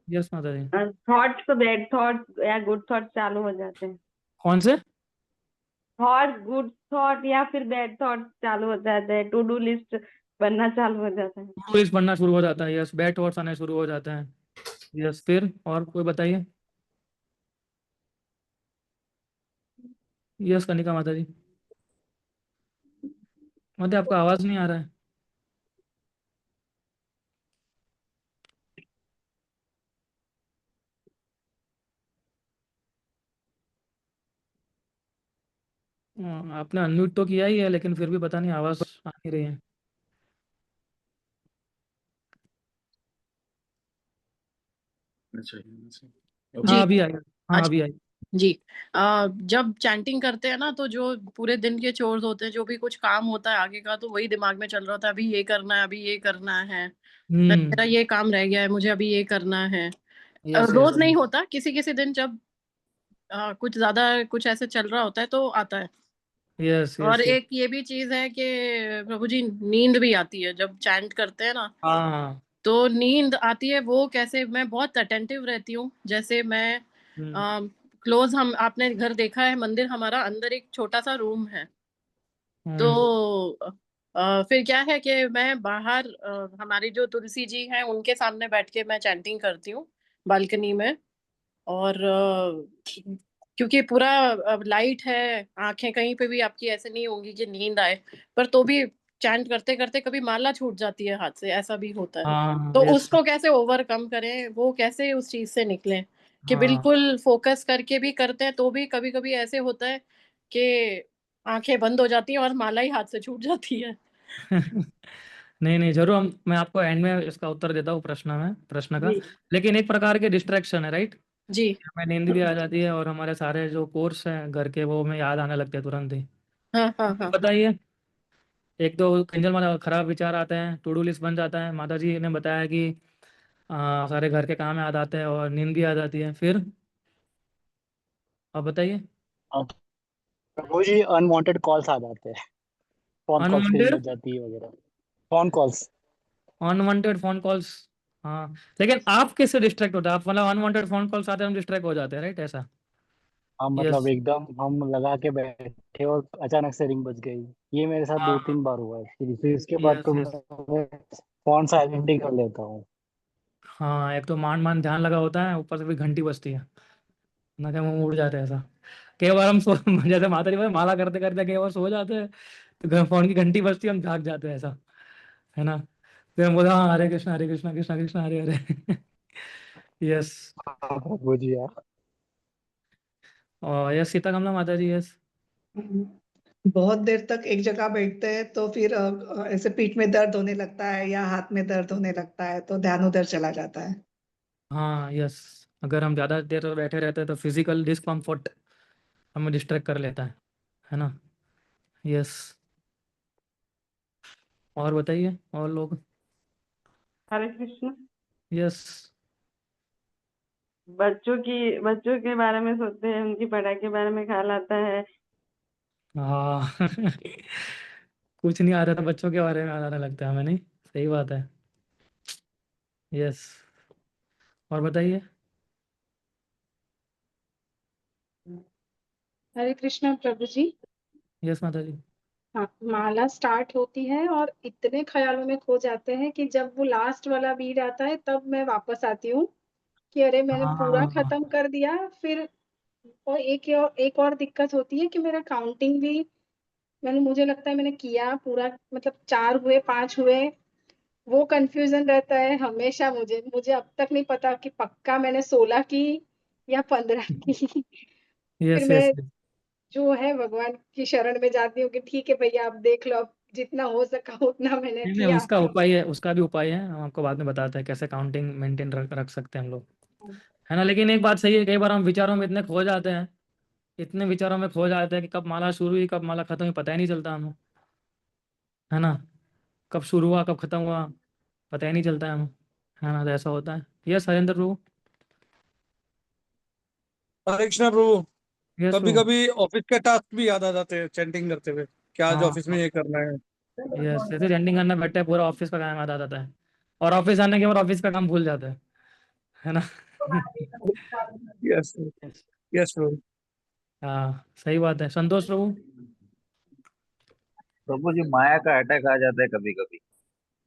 यस माता जी। थॉट्स, बैड थॉट्स या गुड थॉट्स चालू हो जाते हैं। कौन से? थॉट, गुड थॉट या फिर बैड थॉट चालू हो जाते हैं। टू डू लिस्ट बनना चालू हो जाता है। इंग्लिश पढ़ना शुरू हो जाता है, यस। बैट वर्ड्स आने शुरू हो जाते हैं, यस। फिर और कोई बताइए। यस कनिका माता जी। मतलब आपका आवाज नहीं आ रहा है। आपने अनम्यूट तो किया ही है लेकिन फिर भी पता नहीं आवाज आ नहीं रही है। अच्छा, हाँ जी। अभी आई। हाँ अच्छा अभी आई। जी। जब चैंटिंग करते हैं ना, तो जो पूरे दिन के चोर्स होते हैं, जो भी कुछ काम होता है आगे का, तो वही दिमाग में चल रहा होता है। अभी ये करना है, अभी ये करना है, मेरा ये काम रह गया है, मुझे अभी ये करना है। Yes yes. रोज नहीं होता, किसी किसी दिन जब कुछ ज्यादा कुछ ऐसे चल रहा होता है तो आता है। यस और यस यस। एक ये भी चीज है कि प्रभु जी, नींद भी आती है जब चैंट करते हैं ना। हाँ। तो नींद आती है, वो कैसे? मैं बहुत अटेंटिव रहती हूँ। जैसे मैं हम्म क्लोज, हम आपने घर देखा है, मंदिर हमारा अंदर एक छोटा सा रूम है। हम्म तो फिर क्या है कि मैं बाहर, हमारी जो तुलसी जी हैं उनके सामने बैठ के मैं चैंटिंग करती हूँ, बालकनी में। और क्योंकि पूरा लाइट है, आंखें कहीं पे भी आपकी ऐसे नहीं होंगी कि नींद आए। पर तो भी चैंट करते करते कभी माला छूट जाती है हाथ से, ऐसा भी होता है। हाँ तो यस। उसको कैसे ओवरकम करें, वो कैसे उस चीज से निकलें, कि हाँ बिल्कुल फोकस करके भी करते हैं तो भी कभी कभी ऐसे होता है कि आंखें बंद हो जाती हैं और माला ही हाथ से छूट जाती है। नहीं नहीं, जरूर मैं आपको एंड में इसका उत्तर देता हूँ प्रश्न का। जी। लेकिन एक प्रकार के डिस्ट्रैक्शन है, राइट। जी। हमें नींद भी आ जाती है और हमारे सारे जो कोर्स हैं घर के वो हमें याद आने लगते हैं तुरंत ही। हाँ हाँ हाँ। बताइए। एक तो कंजल माता खराब विचार आते हैं, टू डू लिस्ट बन जाता है, माता जी ने बताया कि सारे घर के काम याद आते हैं और नींद भी आ जाती है। फिर अब बताइए। हाँ, प्रभु जी अनवांटेड कॉल्स आ जाते हैं, फोन कॉल स्क्रीन अनवांटेड। बज जाती है वगैरह। Phone calls. Unwanted phone calls. हाँ लेकिन आप किससे डिस्ट्रैक्ट होते हैं? आप मतलब अनवांटेड फोन कॉल्स आते हैं हम डिस्ट्रैक्ट हो जाते हैं, राइट, ऐसा? हम यस। मतलब एकदम हम लगा के बैठे और अचानक से रिंग बज गई। ये मेरे साथ दो हाँ। तीन बार हुआ है। फिर इसके बाद यस तो यस। मैं फोन साइलेंट ही कर लेता हूँ। हाँ, एक तो मान मान ध्यान लगा होता है, ऊपर से भी घंटी बजती है ना, क्या मुंह उड़ जाते हैं ऐसा। कई बार हम सो जैसे माता जी बोले, माला करते करते कई बार सो जाते हैं तो फोन की घंटी बजती है, हम जाग जाते हैं ऐसा, है ना। फिर हम बोले हाँ हरे कृष्णा कृष्णा कृष्णा हरे हरे। यस। हाँ, प्रभु जी यार। और यस सीता कमला माता जी, यस। बहुत देर तक एक जगह बैठते हैं तो फिर ऐसे पीठ में दर्द होने लगता है या हाथ में दर्द होने लगता है तो ध्यान उधर चला जाता है। हाँ यस। अगर हम ज़्यादा देर तक बैठे रहते हैं तो फिजिकल डिस्कम्फर्ट हमें डिस्ट्रैक्ट कर लेता है ना। यस। और बताइए और लोग। हरे कृष्ण। यस। बच्चों के बारे में सोचते हैं, उनकी पढ़ाई के बारे में ख्याल आता है। हाँ कुछ नहीं आता था बच्चों के बारे में याद आने लगता है हमें, नहीं? सही बात है। यस। और बताइए। हरे कृष्णा प्रभु जी। यस माता जी। हाँ, माला स्टार्ट होती है और इतने ख्यालों में खो जाते हैं कि जब वो लास्ट वाला बीट आता है तब मैं वापस आती हूँ कि अरे मैंने पूरा हाँ। खत्म कर दिया। फिर और एक और दिक्कत होती है कि मेरा काउंटिंग भी मुझे लगता है मैंने किया पूरा, मतलब 4 हुए 5 हुए, वो कंफ्यूजन रहता है हमेशा। मुझे मुझे अब तक नहीं पता कि पक्का मैंने 16 की या 15 की। फिर यस मैं यस। जो है भगवान की शरण में जाती हूँ कि ठीक है भैया, आप देख लो, अब जितना हो सका उतना मैंने नहीं नहीं, किया। उसका उपाय है, उसका भी उपाय है, हम आपको बाद में बताते हैं कैसे काउंटिंग मेंटेन रख सकते हैं हम लोग, है ना। लेकिन एक बात सही है, कई बार हम विचारों में इतने खो जाते हैं, इतने विचारों में खो जाते हैं कि कब माला शुरू हुई कब माला खत्म हुई पता ही नहीं चलता हमें, है ना। कब शुरू हुआ कब खत्म हुआ पता ही नहीं चलता है हमें, है ना। तो ऐसा होता है। यस हरेंद्र प्रभु। हरे कृष्णा प्रभु। यस कभी प्रभु। कभी ऑफिस के टास्क भी याद आ जाते हैं चैंटिंग करते हुए, क्या आज हाँ ऑफिस में ये करना है। यस, जैसे चैंटिंग करना बैठते हैं पूरा ऑफिस का काम याद आ जाता है, और ऑफिस आने के बाद ऑफिस का काम भूल जाते हैं, है ना यस। Yes. यस प्रभु। हाँ सही बात है। संतोष प्रभु। प्रभु जी, माया का अटैक आ जाता है कभी कभी।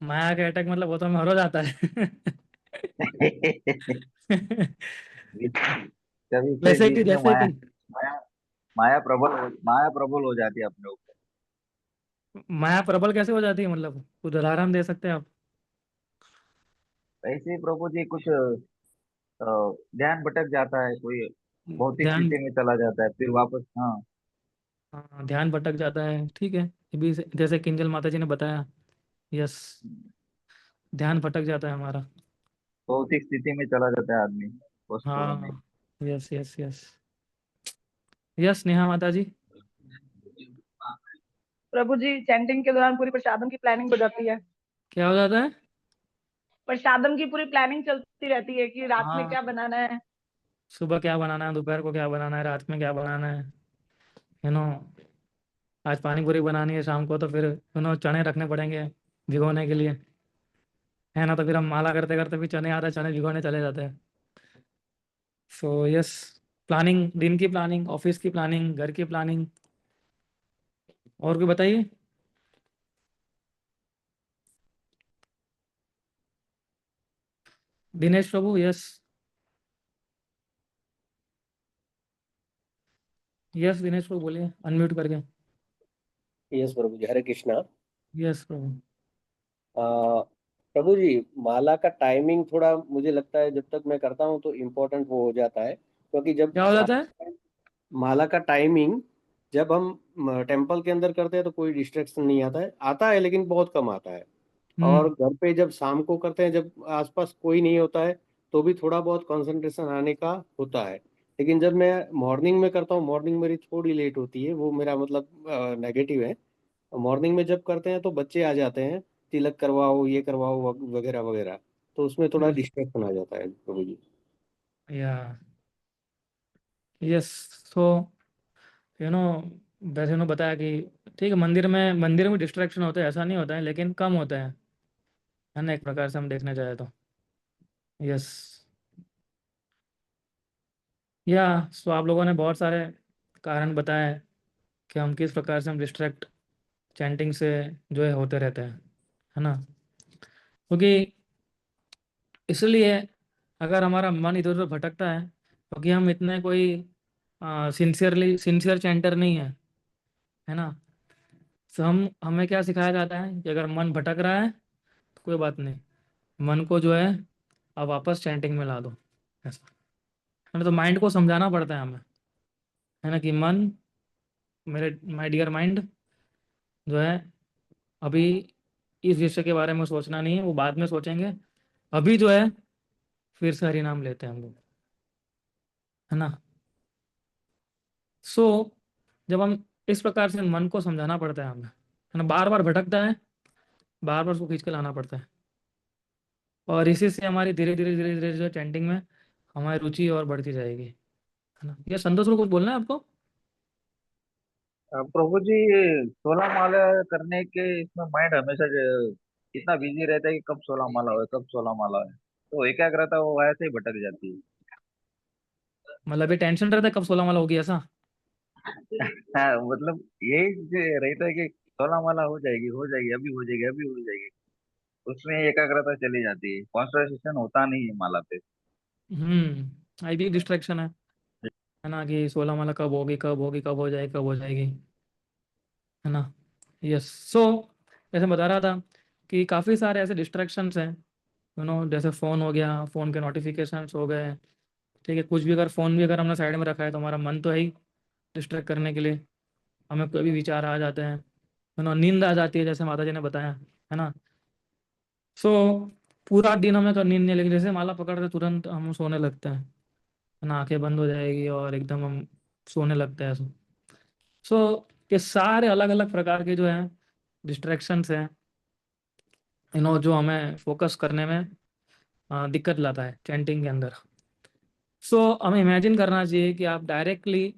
माया का अटैक मतलब वो तो हमें हर हो जाता है कभी से जैसे कि बीच में जैसे माया कि माया माया प्रबल हो जाती है अपने ऊपर। माया प्रबल कैसे हो जाती है, मतलब कुछ उदाहरण दे सकते हैं आप? ऐसे ही प्रभु जी कुछ ध्यान भटक जाता है, कोई भौतिक ध्यान। स्थिति में चला जाता है फिर वापस। हाँ। हाँ ध्यान भटक जाता है, ठीक है, ये भी जैसे किंजल माता जी ने बताया। यस। ध्यान भटक जाता है हमारा। भौतिक स्थिति में चला जाता है आदमी, वस्तुओं में। हाँ। Yes yes yes. Yes Neha माता जी। प्रभु जी, चैंटिंग के दौरान पूरी प्रसादम की प्लानिंग हो जाती है। क्या हो जाता है? प्रसादम की पूरी प्लानिंग चलती रहती है कि रात में हाँ, क्या बनाना है। सुबह क्या बनाना है, दोपहर को क्या बनाना है, रात में क्या बनाना है, यू नो। आज पानी पूरी बनानी है शाम को, तो फिर चने रखने पड़ेंगे भिगोने के लिए, है ना। तो फिर हम माला करते करते भी चने आते चने भिगोने चले जाते हैं। सो यस, प्लानिंग, दिन की प्लानिंग, ऑफिस की प्लानिंग, घर की प्लानिंग। और कोई बताइए। दिनेश प्रभु। यस। यस दिनेश प्रभु बोलिए अनम्यूट करके। यस प्रभु जी, हरे कृष्णा। यस प्रभु। प्रभु जी, माला का टाइमिंग थोड़ा मुझे लगता है जब तक मैं करता हूँ तो इम्पोर्टेंट वो हो जाता है, क्योंकि जब क्या हो जाता है? माला का टाइमिंग जब हम टेम्पल के अंदर करते हैं तो कोई डिस्ट्रैक्शन नहीं आता है, आता है लेकिन बहुत कम आता है। और हम्म। घर पे जब शाम को करते हैं, जब आसपास कोई नहीं होता है, तो भी थोड़ा बहुत कंसंट्रेशन आने का होता है। लेकिन जब मैं मॉर्निंग में करता हूँ, मॉर्निंग मेरी थोड़ी लेट होती है, वो मेरा मतलब नेगेटिव है। मॉर्निंग में जब करते हैं तो बच्चे आ जाते हैं, तिलक करवाओ ये करवाओ वगैरह वगैरह, तो उसमें थोड़ा यस। डिस्ट्रैक्शन आ जाता है प्रभु जी। या यस। सो यू नो वैसे उन्होंने बताया कि ठीक है, मंदिर में डिस्ट्रैक्शन होता है, ऐसा नहीं होता है, लेकिन कम होता है ना, एक प्रकार से हम देखने जाए तो। यस। या सो आप लोगों ने बहुत सारे कारण बताए कि हम किस प्रकार से हम डिस्ट्रैक्ट चैंटिंग से जो है होते रहते हैं, है ना। क्योंकि इसलिए अगर हमारा मन इधर उधर भटकता है, क्योंकि हम इतने कोई सिंसियर चैंटर नहीं है ना। तो हमें क्या सिखाया जाता है कि अगर मन भटक रहा है तो कोई बात नहीं, मन को जो है अब वापस चैंटिंग में ला दो, ऐसा, है ना। तो माइंड को समझाना पड़ता है हमें, है ना, कि मन, मेरे माय डियर माइंड जो है, अभी इस विषय के बारे में सोचना नहीं है, वो बाद में सोचेंगे, अभी जो है फिर से हरि नाम लेते हैं हम लोग, है ना। सो जब हम इस प्रकार से मन को समझाना पड़ता है हमें, है ना, बार बार भटकता है, बार बार उसको खींच के लाना पड़ता है। और इसी से हमारी धीरे धीरे धीरे धीरे जो चैंटिंग में हमारी रुचि और बढ़ती जाएगी, है ना। ये संतोष को कुछ बोलना है आपको? प्रभु जी, 16 माला करने के इसमें माइंड हमेशा इतना बिजी रहता है कि कब 16 माला हो, कब 16 माला है, तो एकाग्रता वो ऐसे ही भटक जाती है। मतलब ये टेंशन रहता है कब 16 वाला होगी, ऐसा? हाँ, मतलब यही रहता है कि 16 माला हो जाएगी, अभी हो जाएगी, अभी हो जाएगी। उसमें एकाग्रता चली जाती है, कॉन्सेंट्रेशन होता नहीं है माला पे। आई भी डिस्ट्रैक्शन है ना, कि 16 वाला कब होगी, कब होगी, कब हो जाएगी, कब हो जाएगी, है ना। यस। सो जैसे बता रहा था कि काफ़ी सारे ऐसे डिस्ट्रैक्शंस हैं, जैसे फ़ोन हो गया, फ़ोन के नोटिफिकेशंस हो गए, ठीक है। कुछ भी अगर फ़ोन भी अगर हमने साइड में रखा है तो हमारा मन तो है ही डिस्ट्रैक्ट करने के लिए, हमें कोई भी विचार आ जाते हैं, है ना। नींद आ जाती है, जैसे माता जी ने बताया, है ना। सो पूरा दिन हमें नींद नहीं लगी, जैसे माला पकड़ते तुरंत हम सोने लगते हैं, है ना। आंखें बंद हो जाएगी और एकदम हम सोने लगते हैं। सो ये सारे अलग अलग प्रकार के जो हैं डिस्ट्रैक्शंस हैं, जो हमें फोकस करने में दिक्कत लाता है चैंटिंग के अंदर। सो हमें इमेजिन करना चाहिए कि आप डायरेक्टली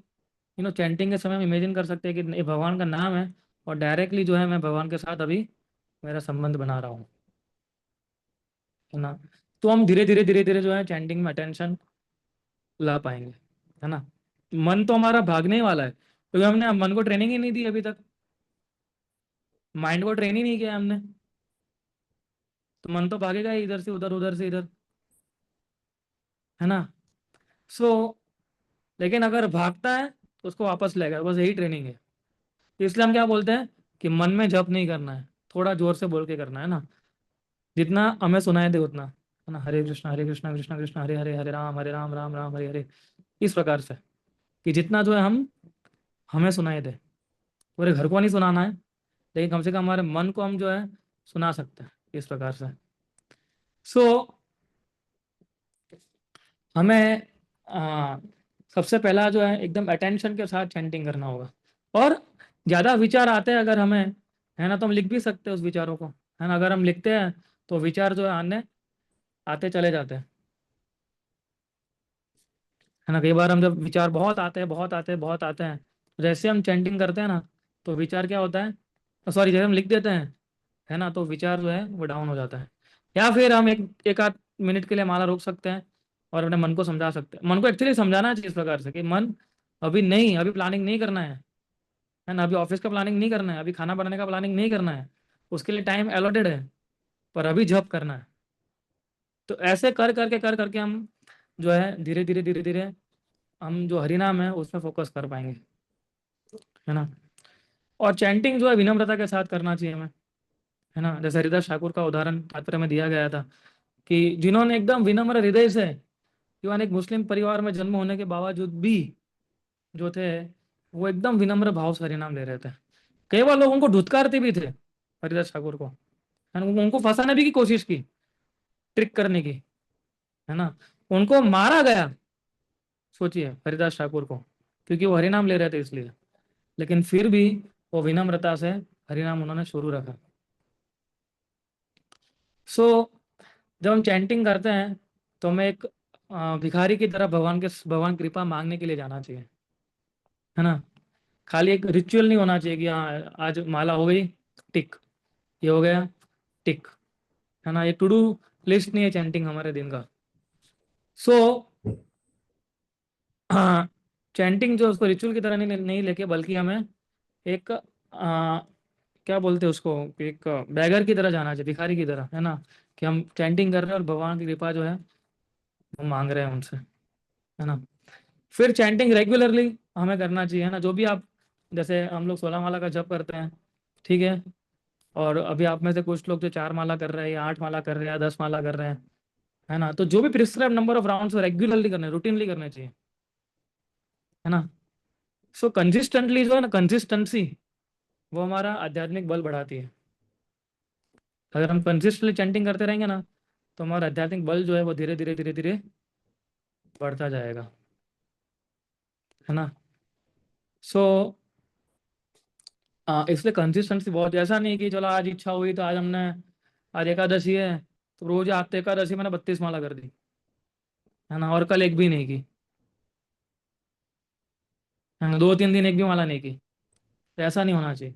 चैंटिंग के समय में इमेजिन कर सकते हैं कि ये भगवान का नाम है, और डायरेक्टली जो है मैं भगवान के साथ अभी मेरा संबंध बना रहा हूँ, है ना। तो हम धीरे धीरे धीरे धीरे जो है चैंटिंग में अटेंशन ला पाएंगे, है ना। मन तो हमारा भागने ही वाला है, क्योंकि हमने मन को ट्रेनिंग ही नहीं दी अभी तक, माइंड को ट्रेन ही नहीं किया हमने, तो मन तो भागेगा ही, इधर से उधर, उधर से इधर, है ना। सो लेकिन अगर भागता है तो उसको वापस लेगा, बस यही ट्रेनिंग है। तो इसलिए हम क्या बोलते हैं कि मन में जप नहीं करना है, थोड़ा जोर से बोल के करना है ना, जितना हमें सुनाई दे उतना, है ना। हरे कृष्णा कृष्णा कृष्णा हरे हरे, हरे राम राम राम हरे हरे, इस प्रकार से, कि जितना जो है हम हमें सुनाई दे। पूरे घर को नहीं सुनाना है, लेकिन कम से कम हमारे मन को हम जो है सुना सकते हैं, इस प्रकार से। सो हमें सबसे पहला जो है एकदम अटेंशन के साथ चैंटिंग करना होगा। और ज़्यादा विचार आते हैं अगर हमें, है ना, तो हम लिख भी सकते हैं उस विचारों को, है ना। अगर हम लिखते हैं तो विचार जो है आने आते चले जाते हैं, है ना। कई बार हम जब विचार बहुत आते हैं, बहुत आते हैं, बहुत आते हैं, तो जैसे हम चैंटिंग करते हैं ना, तो विचार क्या होता है, सॉरी, जैसे हम लिख देते हैं, है ना, तो विचार जो है वो डाउन हो जाता है। या फिर हम एक आध मिनट के लिए माला रोक सकते हैं और अपने मन को समझा सकते हैं। मन को एक्चुअली समझाना चाहिए इस प्रकार से कि मन अभी नहीं, अभी प्लानिंग नहीं करना है ना। अभी ऑफिस का प्लानिंग नहीं करना है, अभी खाना बनाने का प्लानिंग नहीं करना है, उसके लिए टाइम अलॉटेड है, पर अभी जॉब करना है। तो ऐसे कर करके हम जो है धीरे धीरे धीरे धीरे हम जो हरिनाम है उसमें फोकस कर पाएंगे, है ना। और चैंटिंग जो है विनम्रता के साथ करना चाहिए हमें, है ना। जैसे हरिदास ठाकुर का उदाहरण तात्पर्य में दिया गया था कि जिन्होंने एकदम विनम्र हृदय से, इवन एक मुस्लिम परिवार में जन्म होने के बावजूद भी जो थे, वो एकदम विनम्र भाव से हरिनाम ले रहे थे। कई बार लोग उनको धुतकारते भी थे, हरिदास ठाकुर को, है ना। उनको फंसाने भी की कोशिश की, ट्रिक करने की, है ना। उनको मारा गया, सोचिए, हरिदास ठाकुर को, क्योंकि वो हरिनाम ले रहे थे इसलिए। लेकिन फिर भी वो विनम्रता से हरिनाम उन्होंने शुरू रखा। सो जब हम चैंटिंग करते हैं तो हमें एक भिखारी की तरह भगवान कृपा मांगने के लिए जाना चाहिए, है ना। खाली एक रिचुअल नहीं होना चाहिए कि हाँ आज माला हो गई, टिक, ये हो गया, टिक, है ना। ये टू डू लिस्ट नहीं है चैंटिंग हमारे दिन का। सो चैंटिंग जो उसको रिचुअल की तरह नहीं लेके, बल्कि हमें एक क्या बोलते हैं उसको, एक बैगर की तरह जाना चाहिए, भिखारी की तरह, है ना। कि हम चैंटिंग कर रहे हैं और भगवान की कृपा जो है वो मांग रहे हैं उनसे, है ना। फिर चैंटिंग रेगुलरली हमें करना चाहिए, है ना। जो भी आप, जैसे हम लोग 16 माला का जप करते हैं, ठीक है। और अभी आप में से कुछ लोग जो 4 माला कर रहे हैं, या 8 माला कर रहे हैं, या 10 माला कर रहे हैं, है ना। तो जो भी prescribe number of rounds regularly करने, रूटीनली करने चाहिए, है ना। सो कंसिस्टेंटली जो है ना, कंसिस्टेंसी वो हमारा आध्यात्मिक बल बढ़ाती है। अगर हम कंसिस्टेंटली चैंटिंग करते रहेंगे ना, तो हमारा आध्यात्मिक बल जो है वो धीरे धीरे धीरे धीरे बढ़ता जाएगा, है ना। सो इसलिए कंसिस्टेंसी बहुत, ऐसा नहीं कि चलो आज इच्छा हुई तो आज हमने, आज एकादशी है तो रोज आते एकादशी मैंने 32 माला कर दी, है ना, और कल एक भी नहीं की, है ना, 2-3 दिन एक भी माला नहीं की। तो ऐसा नहीं होना चाहिए।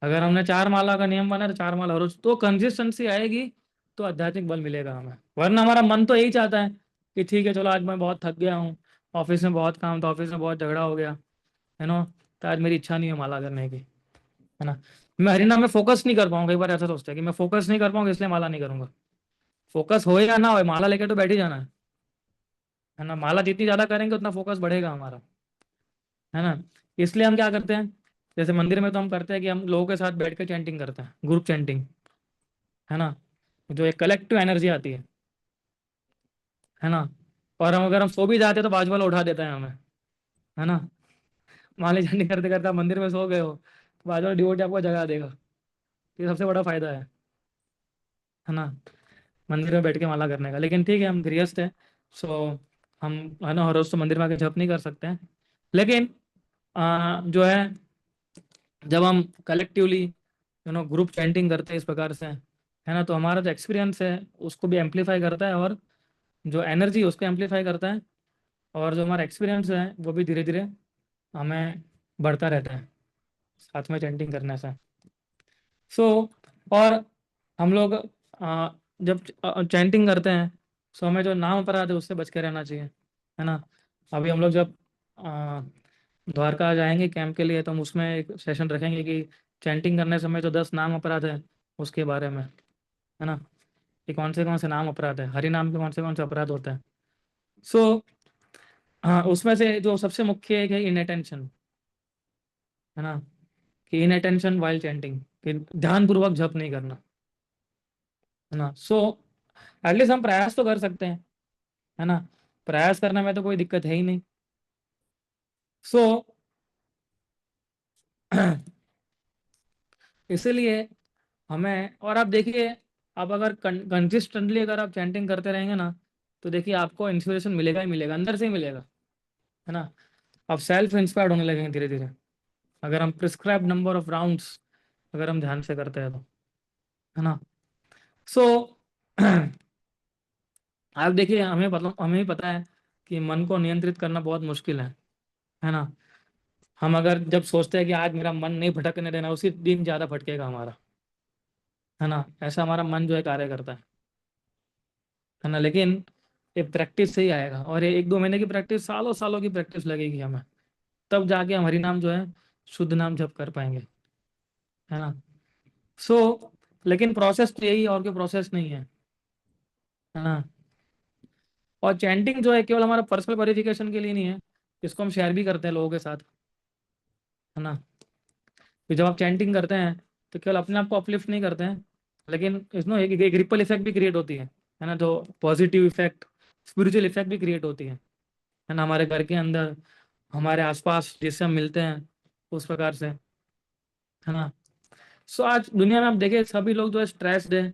अगर हमने 4 माला का नियम बना तो 4 माला रोज, तो कंसिस्टेंसी आएगी, तो आध्यात्मिक बल मिलेगा हमें। वरना हमारा मन तो यही चाहता है कि ठीक है चलो आज मैं बहुत थक गया हूँ, ऑफिस में बहुत काम था, ऑफिस में बहुत झगड़ा हो गया, है ना, तो आज मेरी इच्छा नहीं है माला करने की, है ना, मैं हरिनाम में फोकस नहीं कर पाऊंगा। एक बार ऐसा सोचता है कि मैं फोकस नहीं कर पाऊंगा इसलिए माला नहीं करूंगा। फोकस हो या ना हो, माला लेके तो बैठ ही जाना है ना। माला जितनी ज्यादा करेंगे उतना फोकस बढ़ेगा हमारा, है ना। इसलिए हम क्या करते हैं, जैसे मंदिर में तो हम करते हैं कि हम लोगों के साथ बैठ के चैंटिंग करते हैं, ग्रुप चैंटिंग, है ना, जो एक कलेक्टिव एनर्जी आती है ना। और हम अगर हम सो भी जाते हैं तो बाजू वाला उठा देता है हमें, है ना। माला चैंटिंग करते करते आप मंदिर में सो गए हो तो बाजू वाला डिवोटी आपको जगा देगा। तो ये सबसे बड़ा फायदा है ना, मंदिर में बैठ के माला करने का। लेकिन ठीक है हम गृहस्थ हैं, सो हम, है ना, हर रोज तो मंदिर में आके जप नहीं कर सकते हैं। लेकिन जो है, जब हम कलेक्टिवली ग्रुप चैंटिंग करते हैं इस प्रकार से, है ना, तो हमारा जो एक्सपीरियंस है उसको भी एम्पलीफाई करता है, और जो एनर्जी है उसको एम्पलीफाई करता है, और जो हमारा एक्सपीरियंस है वो भी धीरे धीरे हमें बढ़ता रहता है साथ में चैंटिंग करने से। सो और हम लोग जब चैंटिंग करते हैं, सो हमें जो नाम अपराध है उससे बच के रहना चाहिए, है ना। अभी हम लोग जब द्वारका जाएंगे कैंप के लिए तो हम उसमें एक सेशन रखेंगे कि चैंटिंग करने समय जो 10 नाम अपराध है उसके बारे में, है ना, कि कौन से नाम अपराध है, हरि नाम के कौन से अपराध होते हैं। सो हाँ, उसमें से जो सबसे मुख्य एक है इनअटेंशन, है ना, कि इनअटेंशन वाइल चैंटिंग, कि ध्यानपूर्वक जप नहीं करना, है ना। सो एटलीस्ट हम प्रयास तो कर सकते हैं, है ना, प्रयास करने में तो कोई दिक्कत है ही नहीं। सो इसीलिए हमें, और आप देखिए, आप अगर कंसिस्टेंटली अगर आप चैंटिंग करते रहेंगे ना, तो देखिए आपको इंस्पिरेशन मिलेगा ही मिलेगा, अंदर से ही मिलेगा, है ना। आप सेल्फ इंस्पायर्ड होने लगेंगे धीरे धीरे, अगर हम प्रिस्क्राइब नंबर ऑफ राउंड्स अगर हम ध्यान से करते हैं तो, है ना। सो आप देखिए, हमें ही पता है कि मन को नियंत्रित करना बहुत मुश्किल है ना। हम अगर जब सोचते हैं कि आज मेरा मन नहीं भटकने देना, उसी दिन ज़्यादा भटकेगा हमारा, है ना। ऐसा हमारा मन जो है कार्य करता है ना। लेकिन ये प्रैक्टिस से ही आएगा, और ये 1-2 महीने की प्रैक्टिस, सालों सालों की प्रैक्टिस लगेगी हमें, तब जाके हम हरि नाम जो है शुद्ध नाम जप कर पाएंगे, है ना। सो लेकिन प्रोसेस तो यही है, और कोई प्रोसेस नहीं है ना। और चैंटिंग जो है केवल हमारा पर्सनल वेरिफिकेशन के लिए नहीं है, इसको हम शेयर भी करते हैं लोगों के साथ, है ना। कि जब आप चैंटिंग करते हैं तो केवल अपने आप को अपलिफ्ट नहीं करते हैं, लेकिन इसमें एक रिपल इफेक्ट भी क्रिएट होती है ना, जो पॉजिटिव इफेक्ट, स्पिरिचुअल इफेक्ट भी क्रिएट होती है ना, हमारे घर के अंदर, हमारे आसपास जिससे हम मिलते हैं उस प्रकार से, है ना। सो आज दुनिया में आप देखें सभी लोग जो है स्ट्रेस्ड है,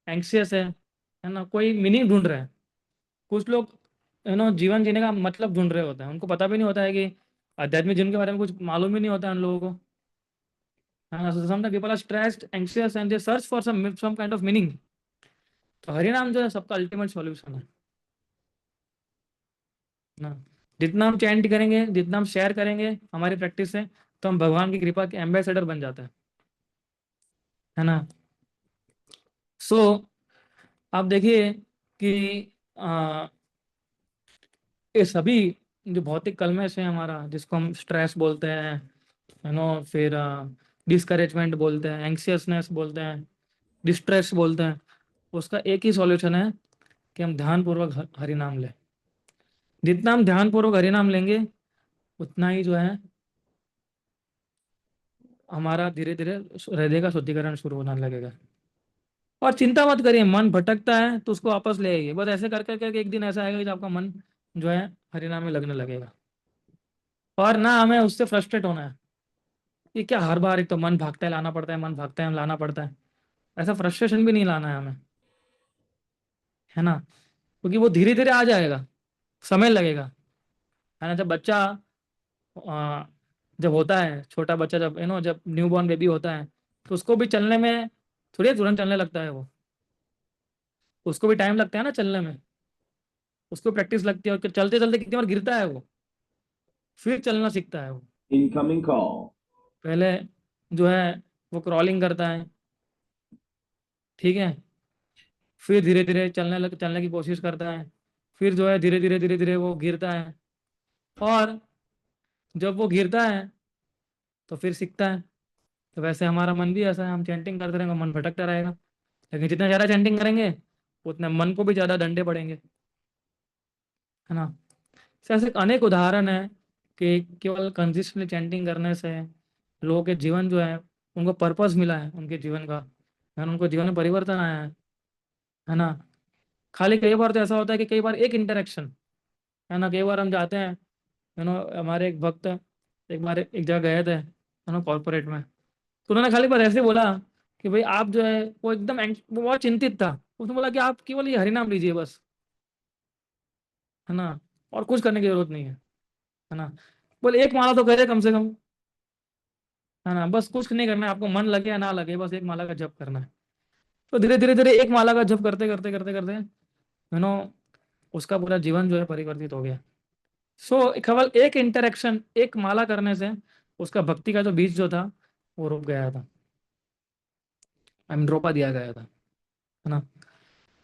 एंक्सियस है ना, कोई मीनिंग ढूंढ रहे हैं। कुछ लोग जीवन जीने का मतलब ढूंढ रहे होते हैं, उनको पता भी नहीं होता है कि आध्यात्मिक जीवन के बारे में कुछ मालूम ही नहीं होता है उन लोगों को, है ना। So sometimes people are stressed, anxious and they search for some kind of meaning. तो हरिनाम जो है सबका अल्टीमेट सॉल्यूशन है ना। जितना हम चैंट करेंगे, जितना हम शेयर करेंगे हमारी प्रैक्टिस से, तो हम भगवान की कृपा के एम्बेसडर बन जाते हैं, है ना। सो आप देखिए कि ये सभी जो भौतिक कलमश है हमारा, जिसको हम स्ट्रेस बोलते हैं, फिर डिस्करेजमेंट बोलते हैं, एंक्सियसनेस बोलते हैं, डिस्ट्रेस बोलते हैं, उसका एक ही सॉल्यूशन है कि हम ध्यानपूर्वक हरि नाम लें। जितना हम ध्यानपूर्वक हरि नाम लेंगे उतना ही जो है हमारा धीरे धीरे हृदय का शुद्धिकरण शुरू होने लगेगा। और चिंता मत करिए, मन भटकता है तो उसको वापस ले आइए, बस ऐसे कर करके एक दिन ऐसा आएगा कि आपका मन जो है हरि नाम में लगने लगेगा। और ना हमें उससे फ्रस्ट्रेट होना है कि क्या हर बार एक तो मन भागता है लाना पड़ता है, मन भागता है लाना पड़ता है, ऐसा फ्रस्ट्रेशन भी नहीं लाना है हमें, है ना। क्योंकि वो धीरे धीरे आ जाएगा, समय लगेगा, है ना। जब बच्चा जब होता है छोटा बच्चा, जब जब न्यूबॉर्न बेबी होता है, तो उसको भी चलने में थोड़ी तुरंत चलने लगता है, वो उसको भी टाइम लगता है ना चलने में, उसको प्रैक्टिस लगती है, और चलते चलते कितनी बार गिरता है वो, फिर चलना सीखता है वो। Incoming call. पहले जो है वो क्रॉलिंग करता है, ठीक है, फिर धीरे धीरे चलने की कोशिश करता है, फिर जो है धीरे धीरे वो गिरता है, और जब वो गिरता है तो फिर सीखता है। तो वैसे हमारा मन भी ऐसा है, हम चैंटिंग करते रहेंगे, मन भटकता रहेगा, लेकिन जितना ज़्यादा चैंटिंग करेंगे उतने मन को भी ज़्यादा डंडे पड़ेंगे, है ना। तो ऐसे अनेक उदाहरण है कि केवल कंसिस्टेंटली चैंटिंग करने से लोगों के जीवन जो है, उनको पर्पस मिला है उनके जीवन का, है ना, उनको जीवन में परिवर्तन आया है ना। खाली कई बार तो ऐसा होता है कि कई बार एक इंटरेक्शन, है ना, कई बार हम जाते हैं, हमारे एक भक्त एक बार एक जगह गए थे, है ना, कॉर्पोरेट में, तो उन्होंने खाली बार ऐसे बोला कि भाई आप जो है, वो एकदम वो बहुत चिंतित था, उसने बोला कि आप केवल ये हरिनाम लीजिए बस, है ना, और कुछ करने की जरूरत नहीं है ना। बोले एक माला तो करे कम से कम, है ना, बस कुछ नहीं करना है आपको, मन लगे या ना लगे, बस एक माला का जप करना है। तो धीरे धीरे धीरे एक माला का जप करते करते करते करते, उसका पूरा जीवन जो है परिवर्तित हो गया। सो केवल एक इंटरेक्शन, एक माला करने से उसका भक्ति का जो बीज जो था वो रुक गया था, रोपा दिया गया था, है ना।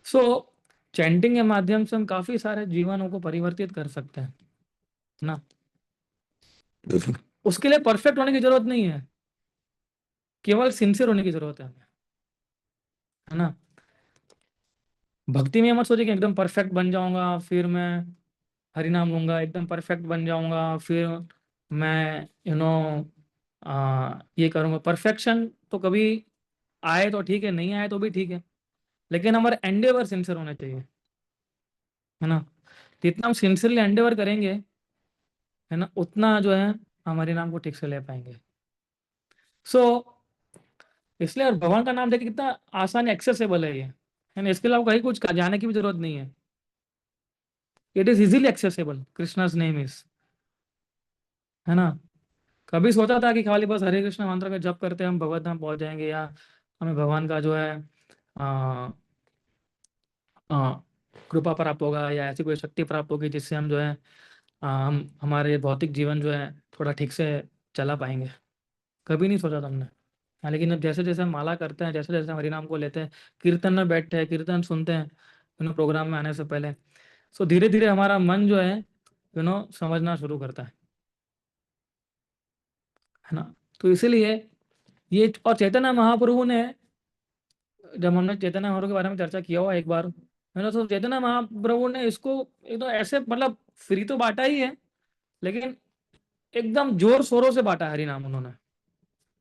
सो चैंटिंग के माध्यम से हम काफी सारे जीवनों को परिवर्तित कर सकते हैं, है ना। उसके लिए परफेक्ट होने की जरूरत नहीं है, केवल सिंसियर होने की जरूरत है हमें, है ना। भक्ति में मत सोचिए कि एकदम परफेक्ट बन जाऊंगा फिर मैं हरि नाम लूंगा, एकदम परफेक्ट बन जाऊंगा फिर मैं ये करूंगा। परफेक्शन तो कभी आए तो ठीक है, नहीं आए तो भी ठीक है, लेकिन हमारे एंडेवर सिंसियर होने चाहिए, है ना। जितना हम सिंसियरली एंडेवर करेंगे, है ना, उतना जो है हमारे नाम को ठीक से ले पाएंगे। सो इसलिए, और भगवान का नाम देखिए कितना आसान एक्सेसिबल है ये, है ना, इसके अलावा कहीं कुछ जाने की भी जरूरत नहीं है। It is easily accessible, Krishna's name is, है ना। कभी सोचा था कि खाली बस हरे कृष्ण मंत्र का जप करते हम भगवत धाम पहुंच जाएंगे, या हमें भगवान का जो है आ, आ, कृपा प्राप्त होगा, या ऐसी कोई शक्ति प्राप्त होगी जिससे हम जो है हम हमारे भौतिक जीवन जो है थोड़ा ठीक से चला पाएंगे। कभी नहीं सोचा था हमने। हाँ, लेकिन अब जैसे जैसे हम माला करते हैं, जैसे जैसे हम हरिनाम को लेते हैं, कीर्तन में बैठते हैं, कीर्तन सुनते हैं, प्रोग्राम में आने से पहले, सो धीरे धीरे हमारा मन जो है समझना शुरू करता है ना। तो इसीलिए ये, और चैतन्य महाप्रभु ने, जब हमने चैतन्य महाप्रभु के बारे में चर्चा किया हुआ एक बार, है ना, तो चैतन्य महाप्रभु ने इसको एक तो ऐसे मतलब फ्री तो बांटा ही है, लेकिन एकदम जोर शोरों से बांटा है हरिनाम उन्होंने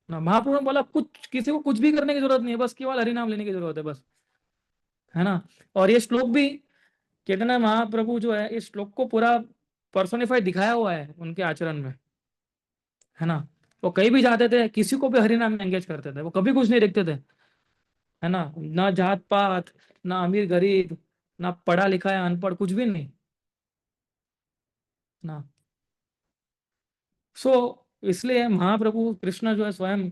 ना। महाप्रभु ने बोला कुछ, किसी को कुछ भी करने की जरूरत नहीं है, बस केवल हरिनाम लेने की जरूरत है बस, है ना। और ये श्लोक भी चैतन्य महाप्रभु जो है इस श्लोक को पूरा पर्सोनिफाई दिखाया हुआ है उनके आचरण में, है ना। वो कहीं भी जाते थे किसी को भी हरिनाम में एंगेज करते थे, वो कभी कुछ नहीं देखते थे, है ना जात पात, ना अमीर गरीब, ना पढ़ा लिखा है अनपढ़, कुछ भी नहीं ना। सो इसलिए महाप्रभु कृष्ण जो है स्वयं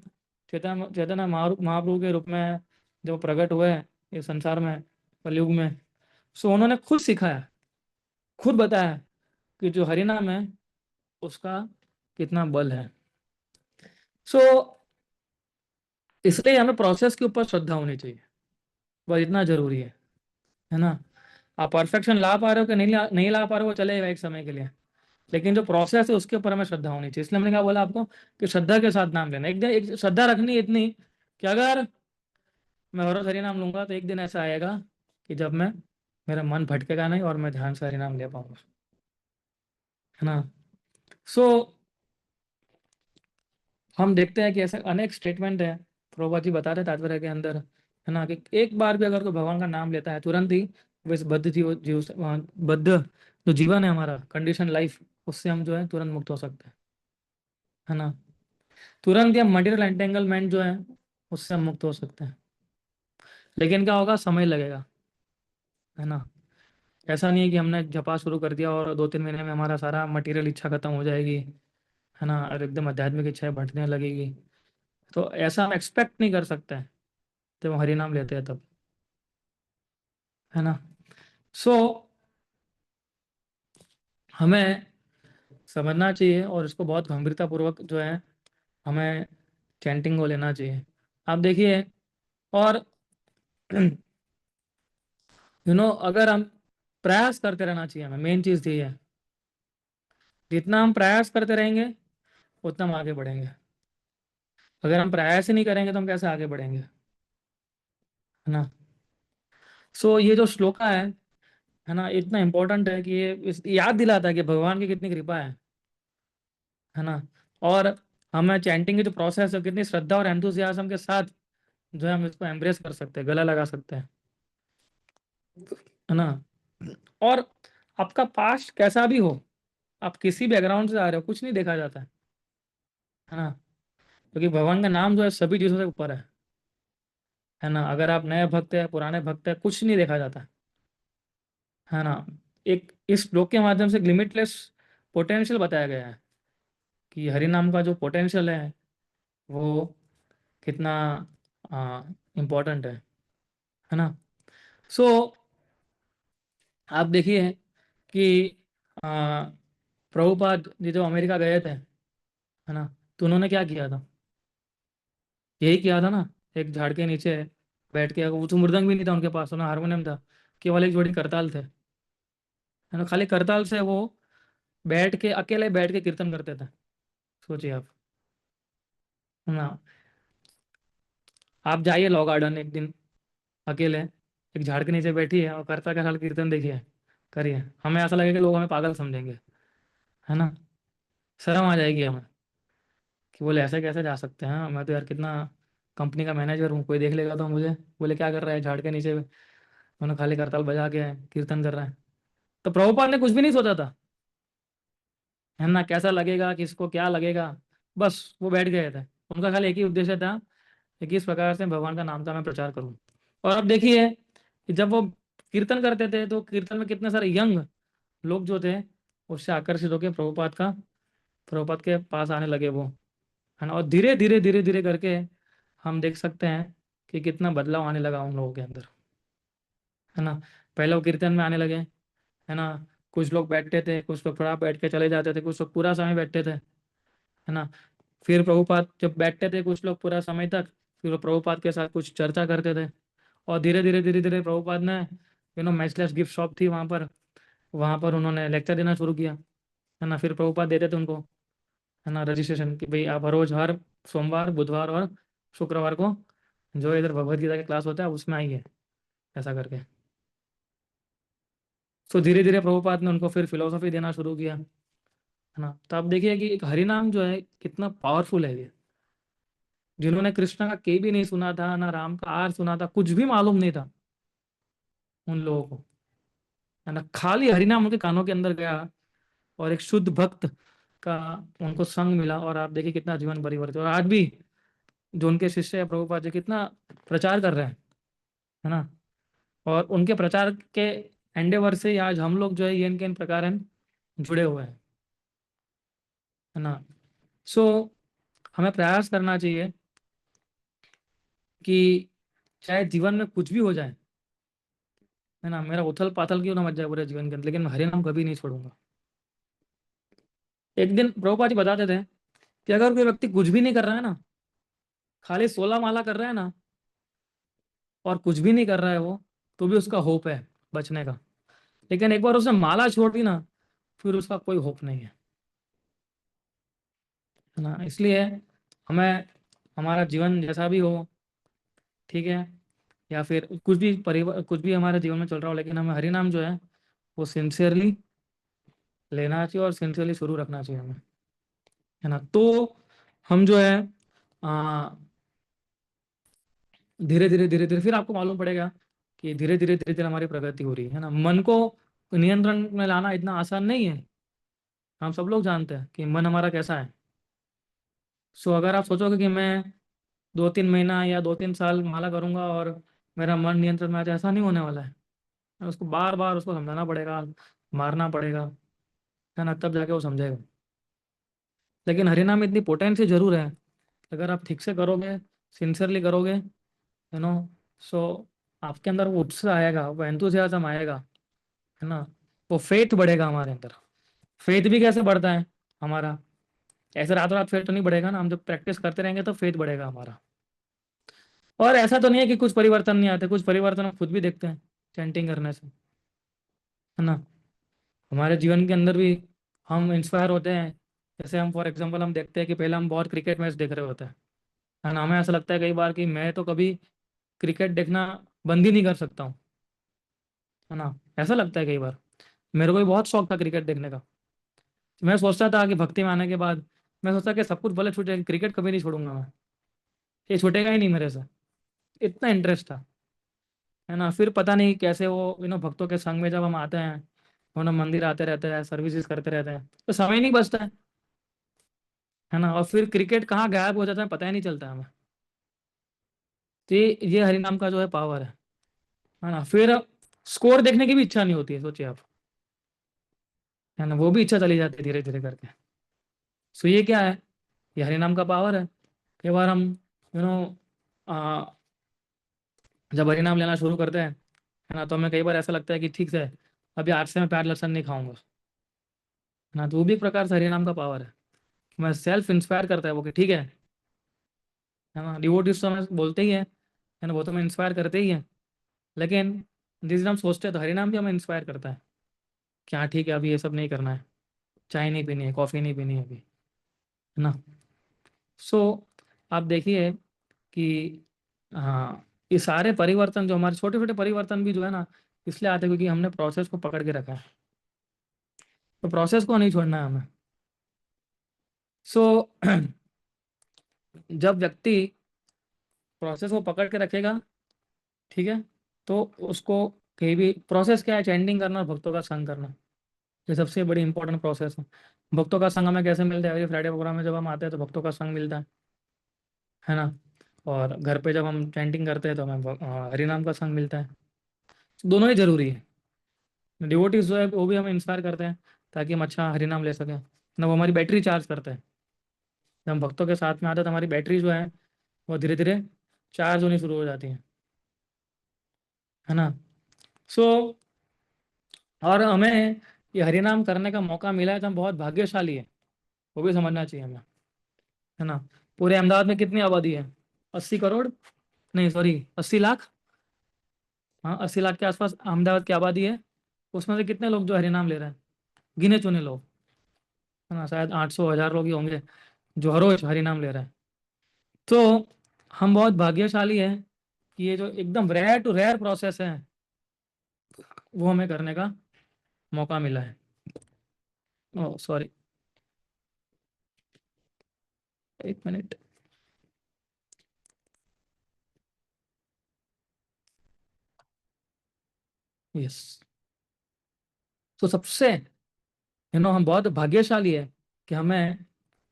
चैतन्य चैतन्य महाप्रभु के रूप में जो प्रकट हुए इस संसार में कलयुग में, सो उन्होंने खुद सिखाया, खुद बताया कि जो हरिनाम है उसका कितना बल है। सो इसलिए हमें प्रोसेस के ऊपर श्रद्धा होनी चाहिए, बस इतना जरूरी है ना। आप परफेक्शन ला पा रहे हो कि नहीं ला पा रहे हो, वो चलेगा एक समय के लिए, लेकिन जो प्रोसेस है उसके ऊपर हमें श्रद्धा होनी चाहिए। इसलिए मैंने क्या बोला आपको कि श्रद्धा के साथ नाम लेना, एक दिन एक श्रद्धा रखनी है इतनी कि अगर मैं हर रोज हरि नाम लूंगा तो एक दिन ऐसा आएगा कि जब मैं, मेरा मन भटकेगा नहीं और मैं ध्यान से हरि नाम ले पाऊंगा, है ना। सो हम देखते हैं कि ऐसे अनेक स्टेटमेंट है, प्रभुपाद जी बताते हैं तात्पर्य के अंदर, है ना, कि एक बार भी अगर कोई भगवान का नाम लेता है तुरंत ही वो इस बद्ध बद्ध जो जीवन है हमारा, कंडीशन लाइफ, उससे हम जो है तुरंत मुक्त हो सकते हैं, है ना। तुरंत ही हम मटेरियल एंटेंगलमेंट जो है उससे हम मुक्त हो सकते हैं, लेकिन क्या होगा, समय लगेगा, है ना। ऐसा नहीं है कि हमने जपा शुरू कर दिया और 2-3 महीने में हमारा सारा मटेरियल इच्छा खत्म हो जाएगी, है ना, और एकदम आध्यात्मिक इच्छाएं बढ़ने लगेगी। तो ऐसा हम एक्सपेक्ट नहीं कर सकते हैं जब हम हरि नाम लेते हैं तब, है ना। सो हमें समझना चाहिए और इसको बहुत गंभीरतापूर्वक जो है हमें चैंटिंग को लेना चाहिए। आप देखिए, और अगर हम प्रयास करते रहना चाहिए, हमें मेन चीज़ ये है, जितना हम प्रयास करते रहेंगे उतना हम आगे बढ़ेंगे। अगर हम प्रयास ही नहीं करेंगे तो हम कैसे आगे बढ़ेंगे, है ना। सो ये जो श्लोका है ना, इतना इंपॉर्टेंट है कि ये याद दिलाता है कि भगवान की कितनी कृपा है ना। और हमें चैंटिंग की जो प्रोसेस है कितनी श्रद्धा और एंथुसियाज्म के साथ जो है हम इसको एम्ब्रेस कर सकते हैं, गला लगा सकते हैं, है ना। और आपका पास्ट कैसा भी हो, आप किसी बैकग्राउंड से आ रहे हो, कुछ नहीं देखा जाता है ना, क्योंकि भगवान का नाम जो है सभी चीज़ों से ऊपर है ना। अगर आप नए भक्त हैं, पुराने भक्त हैं, कुछ नहीं देखा जाता है ना। एक इस श्लोक के माध्यम से लिमिटलेस पोटेंशियल बताया गया है कि हरि नाम का जो पोटेंशियल वो कितना इम्पोर्टेंट है ना। सो आप देखिए कि आ, प्रभुपाद जी जो अमेरिका गए थे, है ना, तो उन्होंने क्या किया था, यही किया था ना, एक झाड़ के नीचे बैठ के, वो तो मृदंग भी नहीं था उनके पास, ना हारमोनियम था, केवल एक जोड़ी करताल थे, है ना। खाली करताल से वो बैठ के, अकेले बैठ के कीर्तन करते थे। सोचिए आप, है ना। आप जाइए लॉ गार्डन एक दिन, अकेले एक झाड़ के नीचे बैठिए और करता के साथ कीर्तन देखिए, करिए, हमें ऐसा लगेगा कि लोग हमें पागल समझेंगे, है ना। शर्म आ जाएगी हमें कि बोले ऐसे कैसे जा सकते हैं, मैं तो यार कितना कंपनी का मैनेजर हूँ, कोई देख लेगा तो मुझे बोले क्या कर रहा है झाड़ के नीचे, उन्होंने खाली करताल बजा के कीर्तन कर रहा है। तो प्रभुपाद ने कुछ भी नहीं सोचा था, है ना, कैसा लगेगा, किसको क्या लगेगा, बस वो बैठ गए थे। उनका खाली एक ही उद्देश्य था कि किस प्रकार से भगवान का नाम का मैं प्रचार करूं। और अब देखिए कि जब वो कीर्तन करते थे तो कीर्तन में कितने सारे यंग लोग जो थे उससे आकर्षित होकर प्रभुपाद के पास आने लगे वो, है ना। और धीरे धीरे धीरे धीरे करके हम देख सकते हैं कि कितना बदलाव आने लगा उन लोगों के अंदर, है ना। पहले वो कीर्तन में आने लगे, है ना, कुछ लोग बैठते थे, कुछ लोग थोड़ा बैठ के चले जाते थे, कुछ लोग पूरा समय बैठते थे, है ना। फिर प्रभुपाद जब बैठते थे कुछ लोग पूरा समय तक, फिर वो प्रभुपाद के साथ कुछ चर्चा करते थे। और धीरे धीरे धीरे धीरे प्रभुपाद ने मैचलेस गिफ्ट शॉप थी वहाँ पर उन्होंने लेक्चर देना शुरू किया, है ना। फिर प्रभुपाद देते थे उनको, है ना, रजिस्ट्रेशन कि भाई आप हर रोज, हर सोमवार, बुधवार और शुक्रवार को जो इधर भगवत गीता की क्लास होता है उसमें आइए, ऐसा करके। तो धीरे धीरे प्रभुपाद ने उनको फिर फिलोसफी देना शुरू किया, है ना। तो आप देखिए कि एक हरि नाम जो है कितना पावरफुल है ये। जिन्होंने कृष्ण का के भी नहीं सुना था, ना राम का आर सुना था, कुछ भी मालूम नहीं था उन लोगों को, है ना, खाली हरिनाम उनके कानों के अंदर गया और एक शुद्ध भक्त का उनको संग मिला, और आप देखिए कितना जीवन परिवर्तित। और आज भी जो उनके शिष्य है प्रभुपाद जी कितना प्रचार कर रहे हैं, है ना। और उनके प्रचार के एंडेवर से ही आज हम लोग जो है ये इनके इन प्रकार हैं जुड़े हुए हैं, है ना। सो हमें प्रयास करना चाहिए कि चाहे जीवन में कुछ भी हो जाए, है ना, मेरा उथल पाथल क्यों ना मच जाए पूरे जीवन के अंदर, लेकिन हरि नाम कभी नहीं छोड़ूंगा। एक दिन प्रभुपाद जी बताते थे कि अगर कोई व्यक्ति कुछ भी नहीं कर रहा है ना, खाली 16 माला कर रहा है ना, और कुछ भी नहीं कर रहा है वो, तो भी उसका होप है बचने का। लेकिन एक बार उसने माला छोड़ दी ना, फिर उसका कोई होप नहीं है ना। इसलिए हमें, हमारा जीवन जैसा भी हो, ठीक है, या फिर कुछ भी परिवार, कुछ भी हमारे जीवन में चल रहा हो, लेकिन हमें हरि नाम जो है वो सिंसियरली लेना चाहिए और सिंसियरली शुरू रखना चाहिए हमें, है ना। तो हम जो है धीरे धीरे धीरे धीरे फिर आपको मालूम पड़ेगा कि धीरे धीरे धीरे धीरे हमारी प्रगति हो रही है ना। मन को नियंत्रण में लाना इतना आसान नहीं है, हम सब लोग जानते हैं कि मन हमारा कैसा है। सो अगर आप सोचोगे कि मैं 2-3 महीना या 2-3 साल माला करूंगा और मेरा मन नियंत्रण में आ जाए, ऐसा नहीं होने वाला है। उसको बार बार उसको समझाना पड़ेगा, मारना पड़ेगा, है ना, तब जाके वो समझेगा। लेकिन हरिनाम में इतनी पोटेंसी जरूर है, अगर आप ठीक से करोगे, सिंसियरली करोगे, सो आपके अंदर वो उत्साह आएगा, वो एंथुसियाज्म आएगा, है ना, वो फेथ बढ़ेगा हमारे अंदर। फेथ भी कैसे बढ़ता है हमारा? ऐसे रातों रात फेथ तो नहीं बढ़ेगा ना, हम जब प्रैक्टिस करते रहेंगे तो फेथ बढ़ेगा हमारा। और ऐसा तो नहीं है कि कुछ परिवर्तन नहीं आते, कुछ परिवर्तन हम खुद भी देखते हैं चैंटिंग करने से, है ना। हमारे जीवन के अंदर भी हम इंस्पायर होते हैं। जैसे हम फॉर एग्जांपल हम देखते हैं कि पहले हम बहुत क्रिकेट मैच देख रहे होते हैं, है ना। हमें ऐसा लगता है कई बार कि मैं तो कभी क्रिकेट देखना बंद ही नहीं कर सकता हूँ, है ना। ऐसा लगता है कई बार। मेरे को भी बहुत शौक था क्रिकेट देखने का। मैं सोचता था कि भक्ति में आने के बाद मैं सोचता कि सब कुछ भले छूटे, क्रिकेट कभी नहीं छोड़ूंगा मैं, ये छूटेगा ही नहीं मेरे से, इतना इंटरेस्ट था, है ना। फिर पता नहीं कैसे वो भक्तों के संग में जब हम आते हैं, मंदिर आते रहते हैं, सर्विसेज करते रहते हैं, तो समय नहीं बचता है ना। और फिर क्रिकेट कहाँ गायब हो जाता है पता ही नहीं चलता हमें। तो ये हरिनाम का जो है पावर है ना। फिर स्कोर देखने की भी इच्छा नहीं होती है, सोचिए आप, है ना, वो भी इच्छा चली जाती है धीरे धीरे करके। सो ये क्या है? ये हरिनाम का पावर है। कई बार हम यू नो जब हरिनाम लेना शुरू करते हैं, है ना, तो हमें कई बार ऐसा लगता है कि ठीक है, अभी आज से मैं प्याज लहसुन नहीं खाऊंगा, है ना। तो वो भी एक प्रकार से हरिनाम का पावर है। मैं सेल्फ इंस्पायर करता है वो कि ठीक है ना। डिवोटीज तो हमें बोलते ही है ना, वो तो हमें इंस्पायर करते ही है। लेकिन जिस दिन हम सोचते हैं तो हरिनाम भी हमें इंस्पायर करता है कि हाँ ठीक है, अभी ये सब नहीं करना है, चाय नहीं पीनी है, कॉफ़ी नहीं पीनी है अभी, है ना। सो आप देखिए कि हाँ, ये सारे परिवर्तन जो हमारे छोटे छोटे परिवर्तन भी जो है ना, इसलिए आते हैं क्योंकि हमने प्रोसेस को पकड़ के रखा है। तो प्रोसेस को नहीं छोड़ना है हमें। सो जब व्यक्ति प्रोसेस को पकड़ के रखेगा, ठीक है, तो उसको कहीं भी प्रोसेस क्या है, चैंटिंग करना और भक्तों का संग करना, ये सबसे बड़ी इंपॉर्टेंट प्रोसेस है। भक्तों का संग हमें कैसे मिलता है? एवरी फ्राइडे प्रोग्राम में जब हम आते हैं तो भक्तों का संग मिलता है ना। और घर पे जब हम चैंटिंग करते हैं तो हमें हरिनाम का संग मिलता है। दोनों ही जरूरी है। डिवोटीज जो है वो भी हमें इंस्पायर करते हैं ताकि हम अच्छा हरिनाम ले सकें ना, वो हमारी बैटरी चार्ज करते हैं। जब हम भक्तों के साथ में आते हैं तो हमारी बैटरी जो है वो धीरे धीरे चार्ज होनी शुरू हो जाती है ना। सो और हमें ये हरिनाम करने का मौका मिला है तो हम बहुत भाग्यशाली है, वो भी समझना चाहिए हमें, है ना। पूरे अहमदाबाद में कितनी आबादी है? 80 करोड़, नहीं सॉरी 80 लाख। हाँ, 80 लाख के आसपास अहमदाबाद की आबादी है। उसमें से कितने लोग जो हरिनाम ले रहे हैं? गिने चुने लोग, है ना, शायद 800 1000 लोग ही होंगे जो हर रोज हरिनाम ले रहे हैं। तो हम बहुत भाग्यशाली हैं कि ये जो एकदम रेयर टू रेयर प्रोसेस है वो हमें करने का मौका मिला है। ओह सॉरी, एक मिनट। यस। तो सबसे हम बहुत भाग्यशाली है कि हमें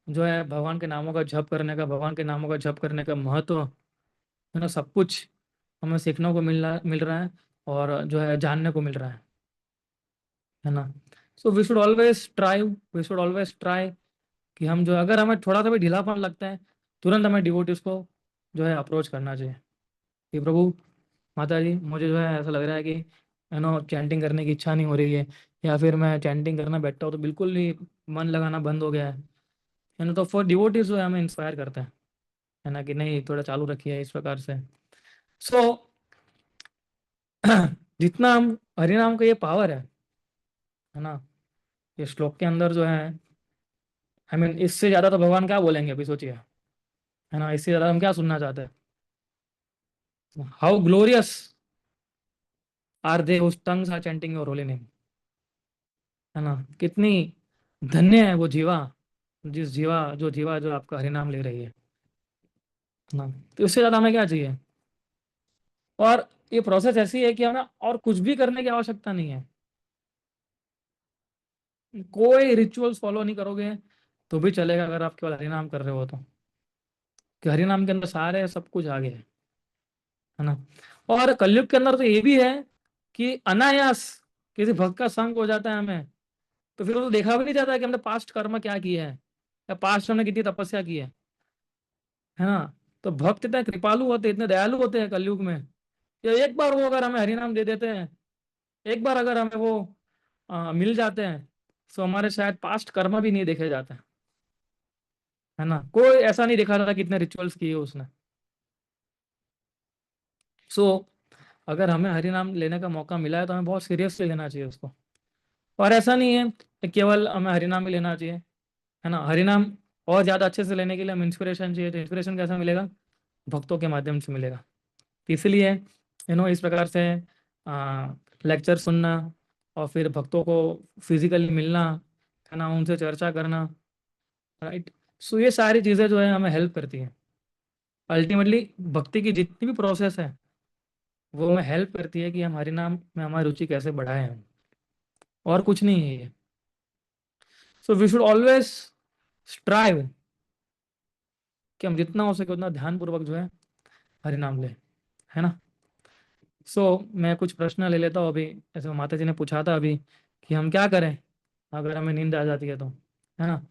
जो है भगवान के नामों का जप करने का, भगवान के नामों का जप करने का महत्व, सब कुछ हमें सीखने को मिल रहा है और जो है जानने को मिल रहा है ना। So we should always try, we should always try कि हम जो अगर हमें थोड़ा सा भी ढीलापन लगता है, तुरंत हमें डिवोटीज को जो है अप्रोच करना चाहिए कि प्रभु, माता जी, मुझे जो है ऐसा लग रहा है कि चैंटिंग करने की इच्छा नहीं हो रही है, या फिर मैं चैंटिंग करना बैठता हूँ तो बिल्कुल ही मन लगाना बंद हो गया है ना। तो फॉर डिवोटीज जो है हमें इंस्पायर करते हैं, है ना, कि नहीं थोड़ा चालू रखिए इस प्रकार से। सो जितना हम हरिनाम का ये पावर है ना, ये श्लोक के अंदर जो है, आई मीन इससे ज्यादा तो भगवान क्या बोलेंगे अभी सोचिए, है ना। इससे ज्यादा हम क्या सुनना चाहते हैं? How glorious are they whose tongues are chanting your holy name, है ना। कितनी धन्य है वो जीवा, जो जीवा जो आपका हरिनाम ले रही है ना। तो इससे ज्यादा हमें क्या चाहिए? और ये प्रोसेस ऐसी है कि हमें और कुछ भी करने की आवश्यकता नहीं है। कोई रिचुअल्स फॉलो नहीं करोगे तो भी चलेगा अगर आप केवल हरिनाम कर रहे हो तो, कि हरिनाम के अंदर सारे सब कुछ आ गया है ना। और कलयुग के अंदर तो ये भी है कि अनायास किसी भक्त का संग हो जाता है हमें, तो फिर वो तो देखा भी नहीं जाता है कि हमने पास्ट कर्म क्या किया है। या पास्ट हमने कितनी तपस्या की है ना। तो भक्त इतने कृपालु होते, इतने दयालु होते हैं कलयुग में, कि एक बार वो अगर हमें हरिनाम दे देते हैं, एक बार अगर हमें वो मिल जाते हैं, तो हमारे शायद पास्ट कर्म भी नहीं देखे जाते हैं, है ना। कोई ऐसा नहीं देखा था कितने रिचुअल्स किए उसने। सो अगर हमें हरिनाम लेने का मौका मिला है तो हमें बहुत सीरियसली लेना चाहिए उसको। और ऐसा नहीं है कि केवल हमें हरिनाम ही लेना चाहिए, है ना। हरिनाम और ज़्यादा अच्छे से लेने के लिए हमें इंस्पिरेशन चाहिए। तो इंस्पिरेशन कैसा मिलेगा? भक्तों के माध्यम से मिलेगा। तो इसलिए इस प्रकार से लेक्चर सुनना और फिर भक्तों को फिजिकली मिलना, है ना, उनसे चर्चा करना, राइट। सो ये सारी चीज़ें जो है हमें हेल्प करती हैं। अल्टीमेटली भक्ति की जितनी भी प्रोसेस है वो हमें हेल्प करती है कि हम हरिनाम में हमारी रुचि कैसे बढ़ाएं हम, और कुछ नहीं है ये। So we should always strive कि हम जितना हो सके उतना ध्यानपूर्वक जो है हरिनाम लें, है ना। मैं कुछ प्रश्न ले लेता हूँ अभी। जैसे माता जी ने पूछा था अभी कि हम क्या करें अगर हमें नींद आ जाती है तो, है ना।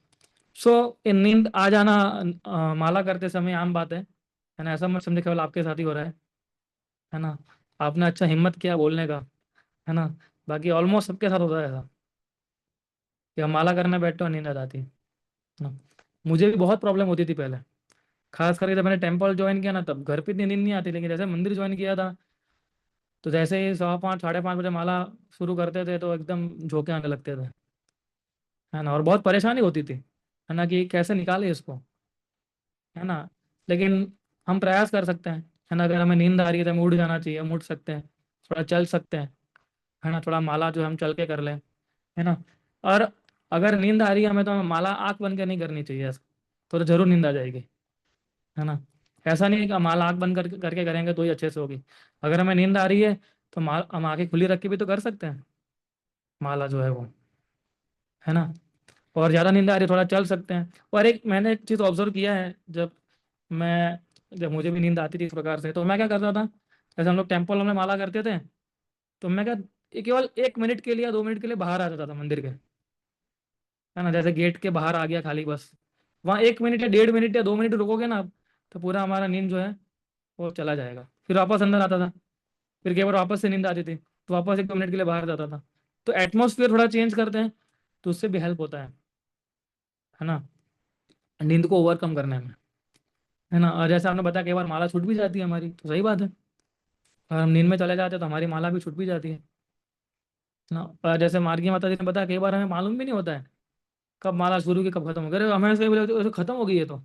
ये नींद आ जाना माला करते समय आम बात है ना। ऐसा मत समझे केवल आपके साथ ही हो रहा है ना। आपने अच्छा हिम्मत किया बोलने का, है ना। बाकी ऑलमोस्ट सबके साथ होता है ऐसा कि हम माला करने बैठते हो नींद आ जाती है ना। मुझे भी बहुत प्रॉब्लम होती थी पहले, खास करके जब मैंने टेम्पल ज्वाइन किया ना, तब घर पे इतनी नींद नहीं आती। लेकिन जैसे मंदिर ज्वाइन किया था तो जैसे ही 5:15 5:30 बजे माला शुरू करते थे तो एकदम झोंके आने लगते थे, है ना। और बहुत परेशानी होती थी, है ना, कि कैसे निकाले इसको, है ना। लेकिन हम प्रयास कर सकते हैं, है ना। अगर हमें नींद आ रही है तो हमें उठ जाना चाहिए, हम उठ सकते हैं, थोड़ा चल सकते हैं, है ना। थोड़ा माला जो है हम चल के कर लें, है ना। और अगर नींद आ रही है हमें तो हमें माला आँख बंद के नहीं करनी चाहिए ऐसा, तो जरूर नींद आ जाएगी, है ना। ऐसा नहीं है कि माला आँख बंद करके करेंगे तो ही अच्छे से होगी। अगर हमें नींद आ रही है तो हम आँखें खुली रख के भी तो कर सकते हैं माला जो है वो, है ना। और ज़्यादा नींद आ रही है थोड़ा चल सकते हैं। और मैंने एक चीज़ ऑब्जर्व किया है, जब मुझे भी नींद आती थी इस प्रकार से, तो मैं क्या करता था, जैसे हम लोग टेम्पल में माला करते थे, तो मैं क्या केवल 1 मिनट के लिए या 2 मिनट के लिए बाहर आ जाता था मंदिर के, है ना। जैसे गेट के बाहर आ गया खाली बस, वहाँ 1 मिनट या 1.5 मिनट या 2 मिनट रुकोगे ना आप, तो पूरा हमारा नींद जो है वो चला जाएगा। फिर वापस अंदर आता था, फिर कई बार वापस से नींद आती थी तो वापस 1-2 मिनट के लिए बाहर जाता था। तो एटमोसफियर थोड़ा चेंज करते हैं तो उससे भी हेल्प होता है ना, नींद को ओवरकम करने में, है ना। और जैसे आपने बताया कई बार माला छूट भी जाती है हमारी, तो सही बात है। और हम नींद में चले जाते हैं तो हमारी माला भी छूट भी जाती है ना। और जैसे मार्गी माता जी ने बताया कई बार हमें मालूम भी नहीं होता है कब माला शुरू की कब खत्म हो गई। अरे हमें ऐसे बोले तो खत्म हो गई है तो,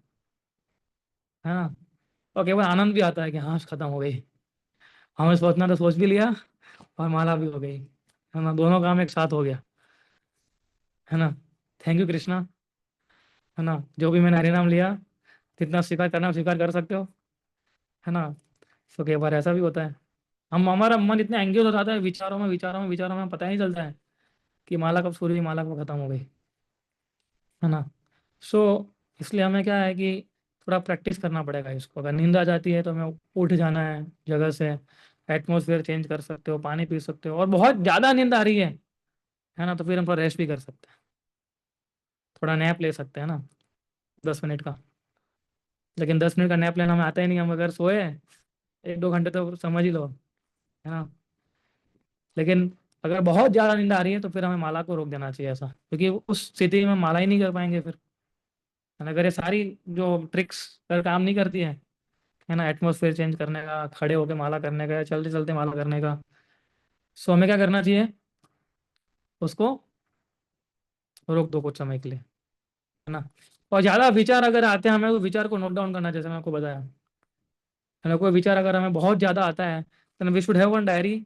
है ना। और कई बार आनंद भी आता है कि हाँ खत्म हो गई, हमें सोचना तो सोच भी लिया और माला भी हो गई, है ना। दोनों काम एक साथ हो गया, है ना। थैंक यू कृष्णा, है ना। जो भी मैंने हरिनाम लिया जितना स्वीकार करना स्वीकार कर सकते हो, है ना। कई बार ऐसा भी होता है, हमारा मन इतना एंगेज हो जाता है विचारों में पता ही नहीं चलता है कि माला कब शुरू हुई माला कब खत्म हो गई, है ना। सो इसलिए हमें क्या है कि थोड़ा प्रैक्टिस करना पड़ेगा इसको। अगर नींद आ जाती है तो हमें उठ जाना है जगह से, एटमोसफेयर चेंज कर सकते हो, पानी पी सकते हो। और बहुत ज़्यादा नींद आ रही है ना, तो फिर हम थोड़ा रेस्ट भी कर सकते हैं, थोड़ा नैप ले सकते हैं ना, 10 मिनट का। लेकिन 10 मिनट का नैप लेना हमें आता ही नहीं। हम अगर सोए 1-2 घंटे तो समझ ही लो, है ना। लेकिन अगर बहुत ज़्यादा नींद आ रही है तो फिर हमें माला को रोक देना चाहिए ऐसा, क्योंकि उस स्थिति में माला ही नहीं कर पाएंगे फिर, है ना। अगर ये सारी जो ट्रिक्स अगर काम नहीं करती है ना, एटमोसफेयर चेंज करने का, खड़े होकर माला करने का, या चलते चलते माला करने का, हमें क्या करना चाहिए, उसको रोक दो कुछ समय के लिए, है ना। और ज़्यादा विचार अगर आते हैं हमें तो विचार को नोट डाउन करना, जैसे मैं आपको बताया, है ना। कोई विचार अगर हमें बहुत ज़्यादा आता है तो we should have one diary,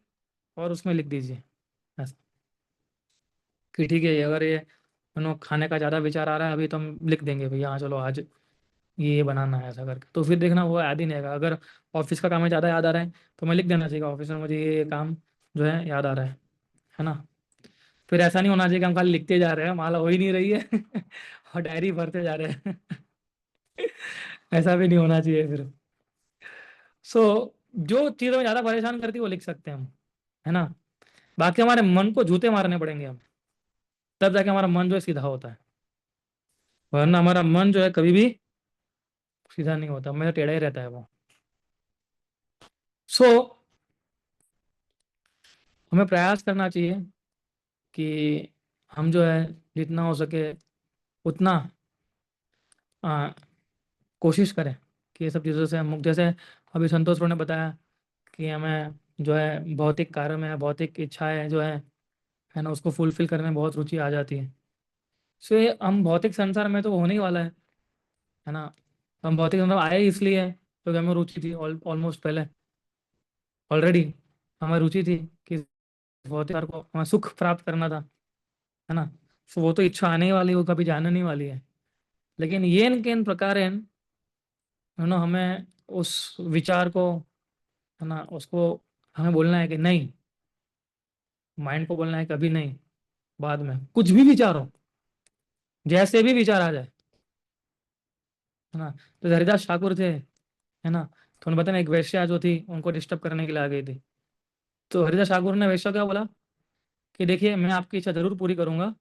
और उसमें लिख दीजिए ऐसा कि ठीक है, अगर ये खाने का ज़्यादा विचार आ रहा है अभी तो हम लिख देंगे भैया हाँ चलो आज ये बनाना है ऐसा करके। तो फिर देखना वो याद ही नहीं आएगा। अगर ऑफिस का काम है ज़्यादा याद आ रहा है तो मैं लिख देना चाहिए ऑफिस में मुझे ये काम जो है याद आ रहा है ना। फिर ऐसा नहीं होना चाहिए कि हम खाली लिखते जा रहे हैं, माला हो ही नहीं रही है और डायरी भरते जा रहे हैं ऐसा भी नहीं होना चाहिए फिर। सो जो चीज़ हमें ज़्यादा परेशान करती है वो लिख सकते हैं हम, है ना। बाकी हमारे मन को जूते मारने पड़ेंगे हम, तब जाके हमारा मन जो है सीधा होता है। वरना हमारा मन जो है कभी भी सीधा नहीं होता, हमेशा टेढ़ा ही रहता है वो। सो हमें प्रयास करना चाहिए कि हम जो है जितना हो सके उतना आ, कोशिश करें कि ये सब चीज़ों से हम मुक्त। जैसे अभी संतोष ने बताया कि हमें जो है भौतिक कार्य में, भौतिक इच्छाएं जो है ना, उसको फुलफिल करने में बहुत रुचि आ जाती है। सो ये हम भौतिक संसार में तो होने ही वाला है ना। हम भौतिक संसार में आए ही इसलिए हैं क्योंकि हमें रुचि थी ऑलमोस्ट पहले ऑलरेडी हमें रुचि थी कि भौतिक को हमें सुख प्राप्त करना था, है ना। सो वो तो इच्छा आने ही वाली, वो कभी जाने नहीं वाली है। लेकिन ये इन के इन प्रकार है ना, हमें उस विचार को, है ना, उसको हमें बोलना है कि नहीं, माइंड को बोलना है कभी नहीं, बाद में कुछ भी विचार हो, जैसे भी विचार आ जाए, है ना। तो हरिदास ठाकुर थे, है ना, तो उन्हें पता ना एक वेश्या जो थी उनको डिस्टर्ब करने के लिए आ गई थी। तो हरिदास ठाकुर ने वेश्या क्या बोला कि देखिए मैं आपकी इच्छा जरूर पूरी करूंगा,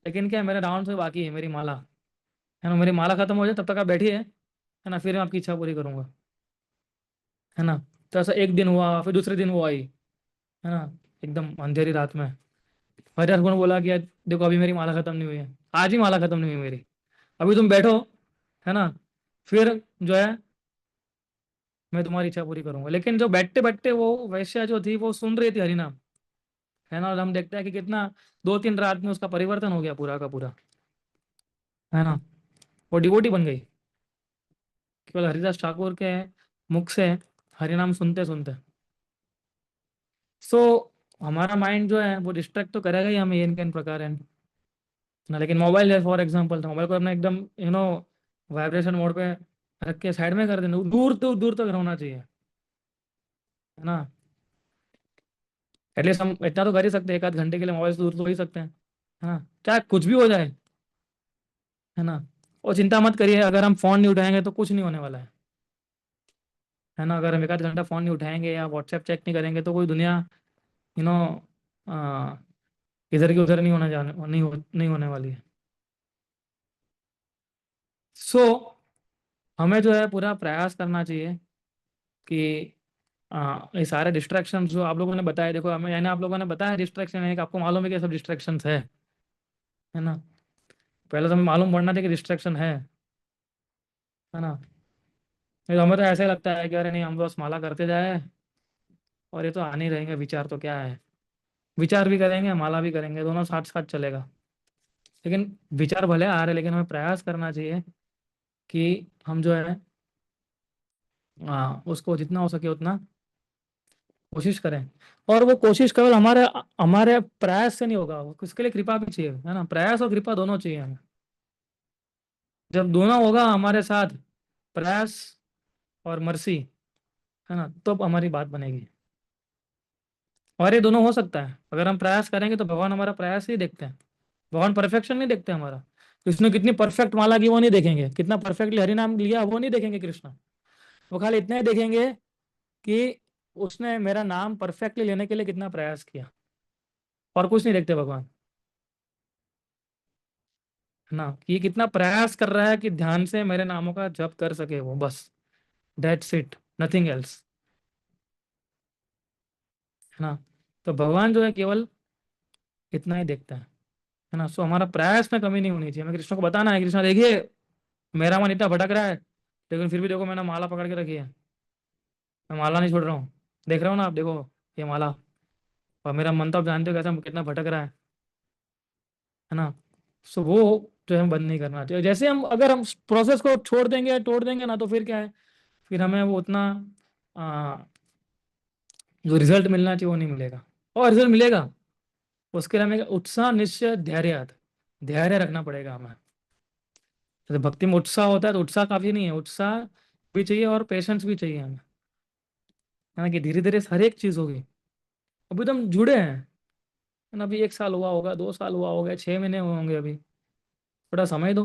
लेकिन क्या है, मेरा राउंड से बाकी है, मेरी माला, है ना, मेरी माला खत्म हो जाए तब तक आप बैठिए, है ना, फिर मैं आपकी इच्छा पूरी करूंगा, है ना। तो ऐसा एक दिन हुआ, फिर दूसरे दिन वो आई, है ना, एकदम अंधेरी रात में। हरिदास ठाकुर ने बोला कि यार देखो अभी मेरी माला खत्म नहीं हुई है, आज ही माला खत्म नहीं हुई मेरी, अभी तुम बैठो, है ना, फिर जो है मैं तुम्हारी इच्छा पूरी करूंगा। लेकिन जो बैठते बैठते वो वैश्या जो थी वो सुन रही थी हरिनाम, है ना, और हम देखते हैं कि कितना 2-3 रात में उसका परिवर्तन हो गया पूरा का पूरा, है ना। वो डिवोटी बन गई केवल हरिदास ठाकुर के मुख से हरिनाम सुनते सुनते। सो हमारा माइंड जो है वो डिस्ट्रैक्ट तो करेगा ही हमें इन प्रकार है ना। लेकिन मोबाइल है फॉर एग्जांपल, तो मोबाइल को अपने एकदम वाइब्रेशन मोड पे रख के साइड में कर देना, दूर दूर दूर तक होना चाहिए, है ना। एटलीस्ट हम इतना तो कर ही सकते हैं, 1-8 घंटे के लिए मोबाइल से दूर तो हो ही सकते हैं, है ना, चाहे कुछ भी हो जाए, है ना। और चिंता मत करिए, अगर हम फोन नहीं उठाएंगे तो कुछ नहीं होने वाला है ना। अगर हम 1-8 घंटा फोन नहीं उठाएंगे या व्हाट्सएप चेक नहीं करेंगे तो कोई दुनिया यू नो इधर की उधर नहीं होने जाने नहीं होने वाली है। सो हमें जो है पूरा प्रयास करना चाहिए कि ये सारे डिस्ट्रैक्शंस जो आप लोगों ने बताए, देखो हमें यानी आप लोगों ने बताया डिस्ट्रैक्शन है कि आपको मालूम है कि ये सब डिस्ट्रैक्शंस है ना। पहले तो हमें मालूम पड़ना था कि डिस्ट्रैक्शन है ना। नहीं तो हमें तो ऐसे लगता है कि अरे नहीं, हम बस माला करते जाए और ये तो आने ही रहेंगे विचार, तो क्या है, विचार भी करेंगे माला भी करेंगे, दोनों साथ साथ चलेगा। लेकिन विचार भले आ रहे, लेकिन हमें प्रयास करना चाहिए कि हम जो है उसको जितना हो सके उतना कोशिश करें। और वो कोशिश केवल हमारे हमारे प्रयास से नहीं होगा, वो उसके लिए कृपा भी चाहिए, है ना। प्रयास और कृपा दोनों चाहिए हमें। जब दोनों होगा हमारे साथ, प्रयास और मर्सी, है ना, तब हमारी बात बनेगी। और ये दोनों हो सकता है, अगर हम प्रयास करेंगे तो भगवान हमारा प्रयास ही देखते हैं, भगवान परफेक्शन नहीं देखते हमारा। कृष्ण कितनी परफेक्ट माला की वो नहीं देखेंगे, कितना परफेक्टली हरि नाम लिया वो नहीं देखेंगे कृष्ण। वो खाली इतना ही देखेंगे कि उसने मेरा नाम परफेक्टली लेने के लिए कितना प्रयास किया, और कुछ नहीं देखते भगवान, है ना। कि ये कितना प्रयास कर रहा है कि ध्यान से मेरे नामों का जप कर सके वो, बस दैट्स इट, नथिंग एल्स, है ना। तो भगवान जो है केवल इतना ही देखता है ना। सो हमारा प्रयास में कमी नहीं होनी चाहिए, हमें कृष्ण को बताना है, कृष्ण देखिए मेरा मन इतना भटक रहा है, लेकिन फिर भी देखो मैंने माला पकड़ के रखी है, मैं माला नहीं छोड़ रहा हूँ, देख रहा हूँ ना आप, देखो ये माला, और मेरा मन तो आप जानते हो कैसा कितना भटक रहा है ना। सो वो जो है हम बंद नहीं करना चाहिए। जैसे हम अगर हम प्रोसेस को छोड़ देंगे या तोड़ देंगे ना, तो फिर क्या है, फिर हमें वो उतना आ, जो रिजल्ट मिलना चाहिए वो नहीं मिलेगा। और रिजल्ट मिलेगा उसके लिए हमें उत्साह, निश्चय, धैर्य, धैर्य रखना पड़ेगा हमें। जैसे भक्ति में उत्साह होता है तो उत्साह काफी नहीं है, उत्साह भी चाहिए और पेशेंस भी चाहिए हमें, है ना, कि धीरे धीरे हर एक चीज होगी। अभी तो हम जुड़े हैं, है ना, अभी 1 साल हुआ होगा, 2 साल हुआ होगा, 6 महीने हुए होंगे, अभी थोड़ा समय दो,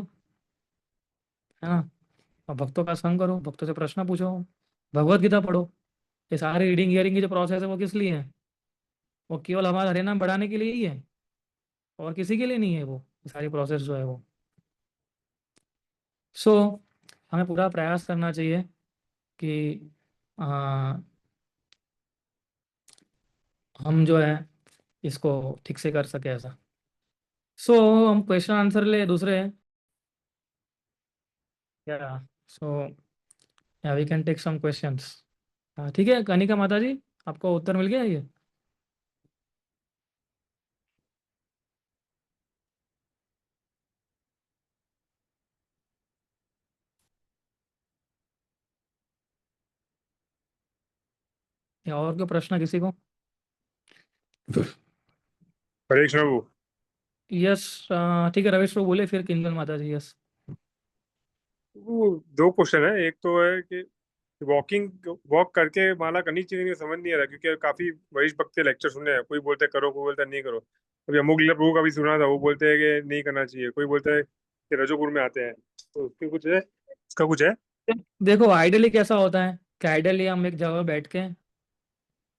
है ना। और भक्तों का संग करो, भक्तों से प्रश्न पूछो, भगवत गीता पढ़ो। ये सारी रीडिंग हियरिंग की जो प्रोसेस है वो किस लिए है, वो केवल हमारा हरिनाम बढ़ाने के लिए ही है, और किसी के लिए नहीं है वो, ये सारी प्रोसेस जो है वो। सो हमें पूरा प्रयास करना चाहिए कि हम जो है इसको ठीक से कर सके ऐसा। सो हम क्वेश्चन आंसर ले दूसरे क्या। सो या we can take some questions. ठीक है कनिका माता जी, आपको उत्तर मिल गया ये? या और कोई प्रश्न किसी को? परीक्षा प्रभु, यस। ठीक है रविश को बोले, फिर किंजल माता जी। यस। वो दो क्वेश्चन है। एक तो है कि वॉक करके माला करनी चाहिए नहीं, समझ नहीं आ रहा, क्योंकि काफी वरिष्ठ भक्त के लेक्चर सुने हैं। कोई बोलते हैं करो, कोई बोलता है नहीं करो। अभी अमुक लीला प्रभु का भी सुना था, वो बोलते हैं कि नहीं करना चाहिए, कोई बोलता है कि रजोगुण में आते हैं। तो उसके कुछ है, इसका कुछ है? देखो आइडियली कैसा होता है कि आइडियली हम एक जगह बैठ के,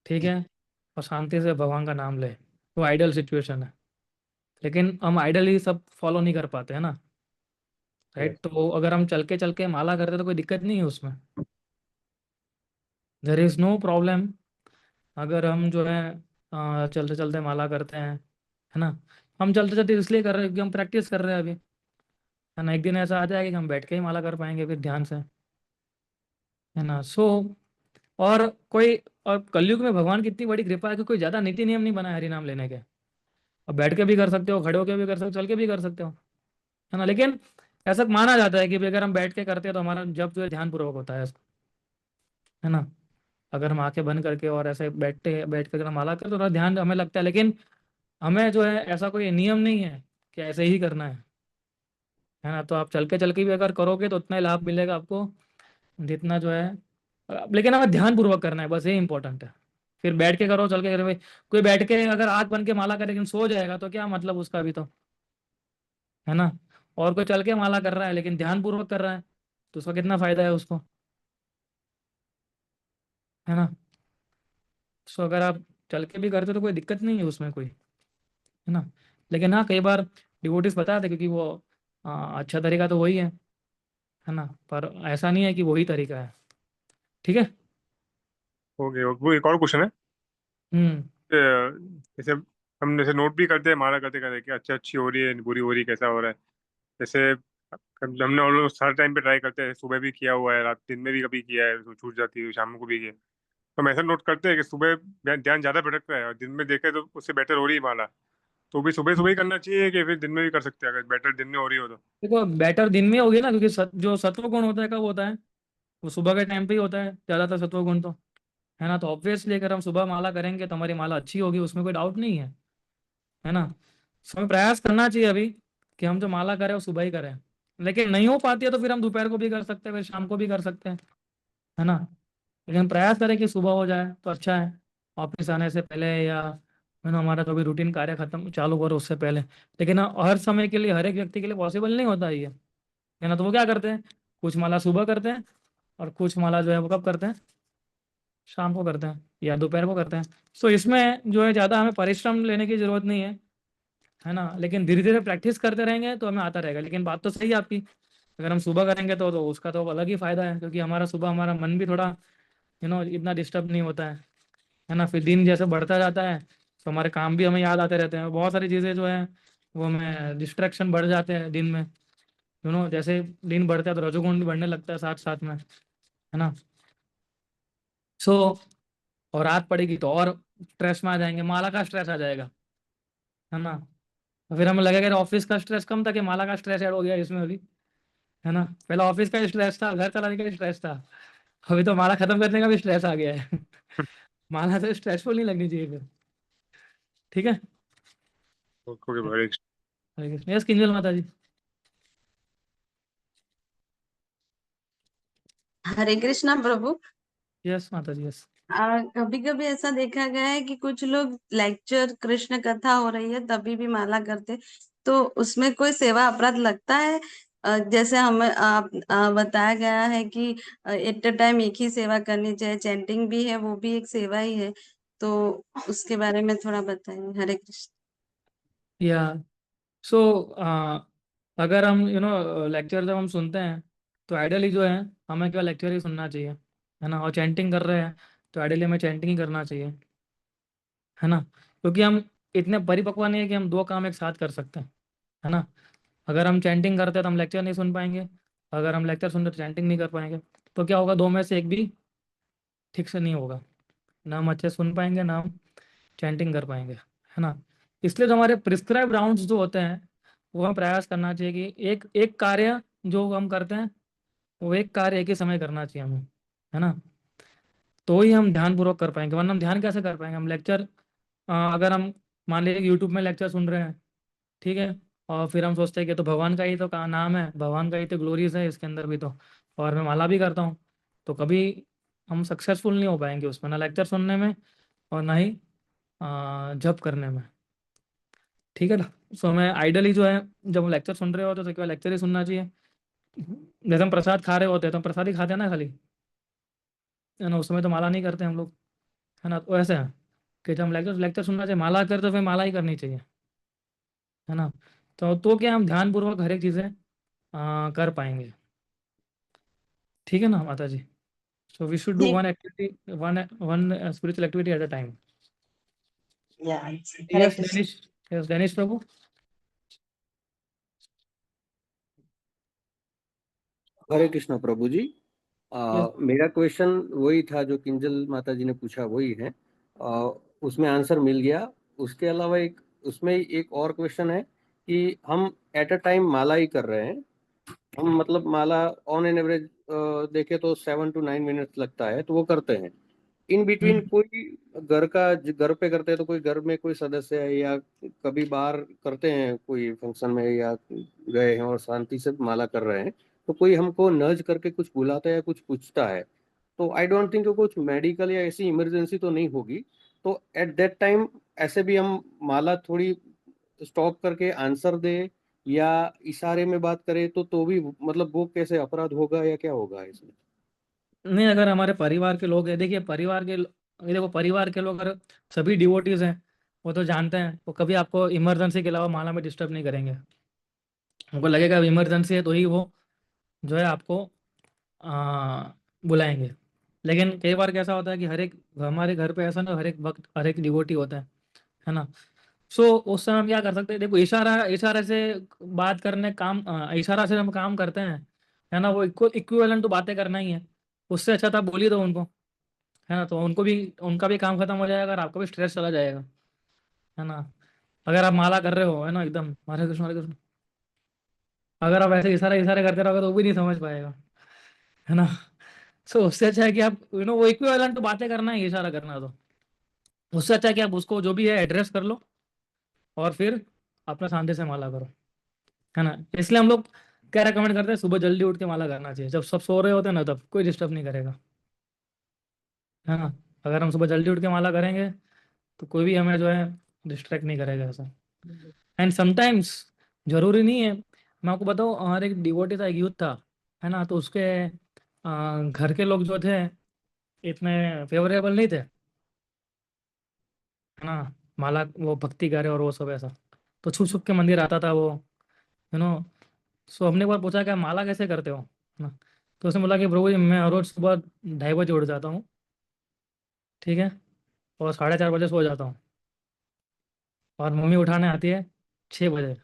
ठीक है, और शांति से भगवान का नाम ले, वो आइडियल सिचुएशन है। लेकिन हम आइडियली सब फॉलो नहीं कर पाते हैं ना, राइट? तो अगर हम चल के माला करते तो कोई दिक्कत नहीं है उसमें, देर इज नो प्रॉब्लम। अगर हम जो है चलते चलते माला करते हैं, है ना, हम चलते चलते इसलिए कर रहे हैं क्योंकि हम प्रैक्टिस कर रहे हैं अभी, है ना। एक दिन ऐसा आ जाएगा कि हम बैठ के ही माला कर पाएंगे फिर ध्यान से, है ना। सो और कोई, और कलयुग में भगवान की इतनी बड़ी कृपा है कि कोई ज़्यादा नीति नियम नहीं बना है हरि नाम लेने के। अब बैठ के भी कर सकते हो, खड़े होके भी कर सकते हो, चल के भी कर सकते हो, है ना। लेकिन ऐसा माना जाता है कि भी अगर हम बैठ के करते हैं तो हमारा जब जो है ध्यानपूर्वक होता है ना। अगर हम आंखें बंद करके और ऐसे बैठ के अगर हम माला करते तो थोड़ा ध्यान हमें लगता है, लेकिन हमें जो है ऐसा कोई नियम नहीं है कि ऐसे ही करना है ना। तो आप चल के भी अगर करोगे तो उतना ही लाभ मिलेगा आपको जितना जो है, लेकिन हमें ध्यानपूर्वक करना है, बस ये इंपॉर्टेंट है। फिर बैठ के करो, चल के करो, कोई बैठ के अगर आंख बन के माला करे लेकिन सो जाएगा तो क्या मतलब उसका भी तो, है ना। और कोई चल के माला कर रहा है लेकिन ध्यानपूर्वक कर रहा है तो उसका कितना फायदा है उसको, है ना। सो अगर आप चल के भी करते हो तो कोई दिक्कत नहीं है उसमें कोई, है ना। लेकिन हाँ कई बार डिवोटीज बताते क्योंकि वो अच्छा तरीका तो वही है ना, पर ऐसा नहीं है कि वही तरीका है। ठीक है। ओके, वो एक और क्वेश्चन है। हम्म। जैसे हम जैसे नोट भी करते हैं माला करते करते कि अच्छा अच्छी हो रही है, बुरी हो रही है, कैसा हो रहा है। जैसे हमने ऑलमोस्ट हर टाइम पे ट्राई करते हैं, सुबह भी किया हुआ है, रात दिन में भी कभी किया है तो छूट जाती है, शाम को भी किया। तो हम ऐसा नोट करते हैं कि सुबह ध्यान ज्यादा भटकता है और दिन में देखे तो उससे बेटर हो रही है माला। तो भी सुबह सुबह ही करना चाहिए कि फिर दिन में भी कर सकते हैं, अगर बेटर दिन में हो रही हो तो? देखो बेटर दिन में होगी ना, क्योंकि जो सत्व गुण होता है कब होता है, वो सुबह के टाइम पे ही होता है ज्यादातर सत्व गुण तो, है ना। तो ऑब्वियसली अगर हम सुबह माला करेंगे तो हमारी माला अच्छी होगी, उसमें कोई डाउट नहीं है ना। सो हमें प्रयास करना चाहिए अभी कि हम जो माला करें वो सुबह ही करें। लेकिन नहीं हो पाती है तो फिर हम दोपहर को भी कर सकते हैं, फिर शाम को भी कर सकते हैं, है ना। लेकिन प्रयास करें कि सुबह हो जाए तो अच्छा है, ऑफिस आने से पहले या है ना, हमारा जो भी रूटीन कार्य खत्म चालू करो उससे पहले। लेकिन हर समय के लिए हर एक व्यक्ति के लिए पॉसिबल नहीं होता ये, है ना। तो वो क्या करते हैं, कुछ माला सुबह करते हैं और कुछ माला जो है वो कब करते हैं, शाम को करते हैं या दोपहर को करते हैं। सो इसमें जो है ज़्यादा हमें परिश्रम लेने की जरूरत नहीं है ना। लेकिन धीरे धीरे प्रैक्टिस करते रहेंगे तो हमें आता रहेगा। लेकिन बात तो सही है आपकी, अगर हम सुबह करेंगे तो उसका तो अलग ही फायदा है, क्योंकि हमारा सुबह हमारा मन भी थोड़ा इतना डिस्टर्ब नहीं होता है ना। फिर दिन जैसे बढ़ता जाता है तो हमारे काम भी हमें याद आते रहते हैं, बहुत सारी चीज़ें जो है वो हमें डिस्ट्रैक्शन बढ़ जाते हैं दिन में, जैसे दिन बढ़ता है तो रजोगुण भी बढ़ने लगता है साथ साथ में, है ना। सो और रात पड़ेगी तो और स्ट्रेस में आ जाएंगे, माला का स्ट्रेस आ जाएगा, है ना। तो फिर हमें लगेगा ऑफिस का स्ट्रेस कम था कि माला का स्ट्रेस ऐड हो गया इसमें अभी, है ना। पहले ऑफिस का स्ट्रेस था, घर चलाने का स्ट्रेस था, अभी तो माला खत्म करने का भी स्ट्रेस आ गया है। माला तो स्ट्रेसफुल नहीं लगनी चाहिए फिर। ठीक है। ओके भाई। यस किंजल माता जी। हरे कृष्णा प्रभु। यस माता जी। यस। कभी कभी ऐसा देखा गया है कि कुछ लोग लेक्चर कृष्ण कथा हो रही है तभी भी माला करते, तो उसमें कोई सेवा अपराध लगता है? जैसे हमें आप बताया गया है कि एट अ टाइम एक ही सेवा करनी चाहिए, चैंटिंग भी है वो भी एक सेवा ही है, तो उसके बारे में थोड़ा बताइए। हरे कृष्ण। या सो अगर हम लेक्चर जब हम सुनते हैं तो आइडियली जो है हमें केवल लेक्चर ही सुनना चाहिए, है ना। और चैंटिंग कर रहे हैं तो आइडियली हमें चैंटिंग ही करना चाहिए, है ना। क्योंकि हम इतने परिपक्व नहीं है कि हम दो काम एक साथ कर सकते हैं, है ना। अगर हम चैंटिंग करते हैं तो हम लेक्चर नहीं सुन पाएंगे, अगर हम लेक्चर सुनते तो चैंटिंग नहीं कर पाएंगे। तो क्या होगा, दो में से एक भी ठीक से नहीं होगा, ना हम अच्छे सुन पाएंगे ना हम चैंटिंग कर पाएंगे, है ना। इसलिए जो हमारे प्रिस्क्राइब राउंड्स जो होते हैं वो हम प्रयास करना चाहिए कि एक एक कार्य जो हम करते हैं वो एक कार्य एक ही समय करना चाहिए हमें, है ना। तो ही हम ध्यानपूर्वक कर पाएंगे, वरना हम ध्यान कैसे कर पाएंगे। हम लेक्चर अगर हम मान लीजिए यूट्यूब में लेक्चर सुन रहे हैं, ठीक है, और फिर हम सोचते हैं कि तो भगवान का ही तो का नाम है, भगवान का ही तो ग्लोरीज है इसके अंदर भी, तो और मैं माला भी करता हूँ, तो कभी हम सक्सेसफुल नहीं हो पाएंगे उसमें, ना लेक्चर सुनने में और ना ही जप करने में, ठीक है ना। सो हमें आइडली जो है जब हम लेक्चर सुन रहे होते तो केवल लेक्चर ही सुनना चाहिए। जैसे हम प्रसाद खा रहे होते हैं तो हम प्रसाद ही खाते हैं ना खाली, है ना, उस समय तो माला नहीं करते हम लोग, है ना। तो ऐसे है कि जब हम लेक्चर लेक्चर सुनना चाहिए, माला करते तो फिर माला ही करनी चाहिए, है ना। तो क्या हम ध्यानपूर्वक हर एक चीज़ें कर पाएंगे, ठीक है ना माता जी। सो वी शुड डू जी one activity, one one spiritual activity at a time. Hare yes Krishna. Danish, yes Danish Prabhu. Hare Krishna Prabhu ji. Yes मेरा क्वेश्चन वही था जो किंजल माता जी ने पूछा, वही है। उसमें आंसर मिल गया। उसके अलावा उसमें एक और क्वेश्चन है कि हम एट अ टाइम माला ही कर रहे हैं। हम मतलब माला ऑन एन एवरेज देखे तो 7 to 9 मिनट्स लगता है, तो वो करते हैं। इन बिटवीन कोई घर पे करते हैं तो कोई घर में कोई सदस्य है, या कभी बाहर करते हैं कोई फंक्शन में या गए हैं और शांति से माला कर रहे हैं, तो कोई हमको नर्ज करके कुछ बुलाता है या कुछ पूछता है, तो आई डोंट थिंक कुछ मेडिकल या ऐसी इमरजेंसी तो नहीं होगी। तो एट दैट टाइम ऐसे भी हम माला थोड़ी स्टॉप करके आंसर दे या इशारे में बात करें, तो भी मतलब वो कैसे अपराध होगा या क्या होगा इसमें? नहीं, अगर हमारे परिवार के लोग हैं, देखिए ये देखो परिवार के लोग अगर सभी डिवोटीज हैं वो तो जानते हैं, वो कभी आपको इमरजेंसी के अलावा माला में डिस्टर्ब नहीं करेंगे। उनको लगेगा इमरजेंसी है तो ही वो जो है आपको बुलाएंगे। लेकिन कई बार कैसा होता है कि हर एक हमारे घर पे ऐसा ना, हर एक वक्त हर एक डिवोटी होता है ना। सो उस समय हम क्या कर सकते हैं, देखो इशारा इशारे से बात करने काम इशारा से हम काम करते हैं, है ना। वो इक्विवेलेंट तो बातें करना ही है, उससे अच्छा था बोली दो उनको, है ना। तो उनको भी उनका भी काम खत्म हो जाएगा और आपका भी स्ट्रेस चला जाएगा, है ना। अगर आप माला कर रहे हो, है ना, एकदम हरे कृष्ण, अगर आप ऐसे इशारा इशारे करते रहोगे तो वो भी नहीं समझ पाएगा, है ना। सो उससे अच्छा है कि आप वो इक्विवेलेंट तो बातें करना है, इशारा करना, तो उससे अच्छा है कि आप उसको जो भी है एड्रेस कर लो और फिर अपना शांति से माला करो, है ना। इसलिए हम लोग क्या रेकमेंड करते हैं, सुबह जल्दी उठ के माला करना चाहिए, जब सब सो रहे होते हैं ना तब कोई डिस्टर्ब नहीं करेगा, है ना। अगर हम सुबह जल्दी उठ के माला करेंगे तो कोई भी हमें जो है डिस्ट्रैक्ट नहीं करेगा ऐसा। एंड समटाइम्स जरूरी नहीं है, मैं आपको बताऊँ, हमारे एक डिवोटी था, एक यूथ था, है ना। तो उसके घर के लोग जो थे इतने फेवरेबल नहीं थे, है ना, माला वो भक्ति करे और वो सब ऐसा। तो छुप छुप के मंदिर आता था वो, यू नो। सो हमने एक बार पूछा कि आप माला कैसे करते हो, है ना। तो उसने बोला कि प्रभु जी मैं हर रोज सुबह 2:30 बजे उठ जाता हूँ, ठीक है, और 4:30 बजे सो जाता हूँ, और मम्मी उठाने आती है 6 बजे, है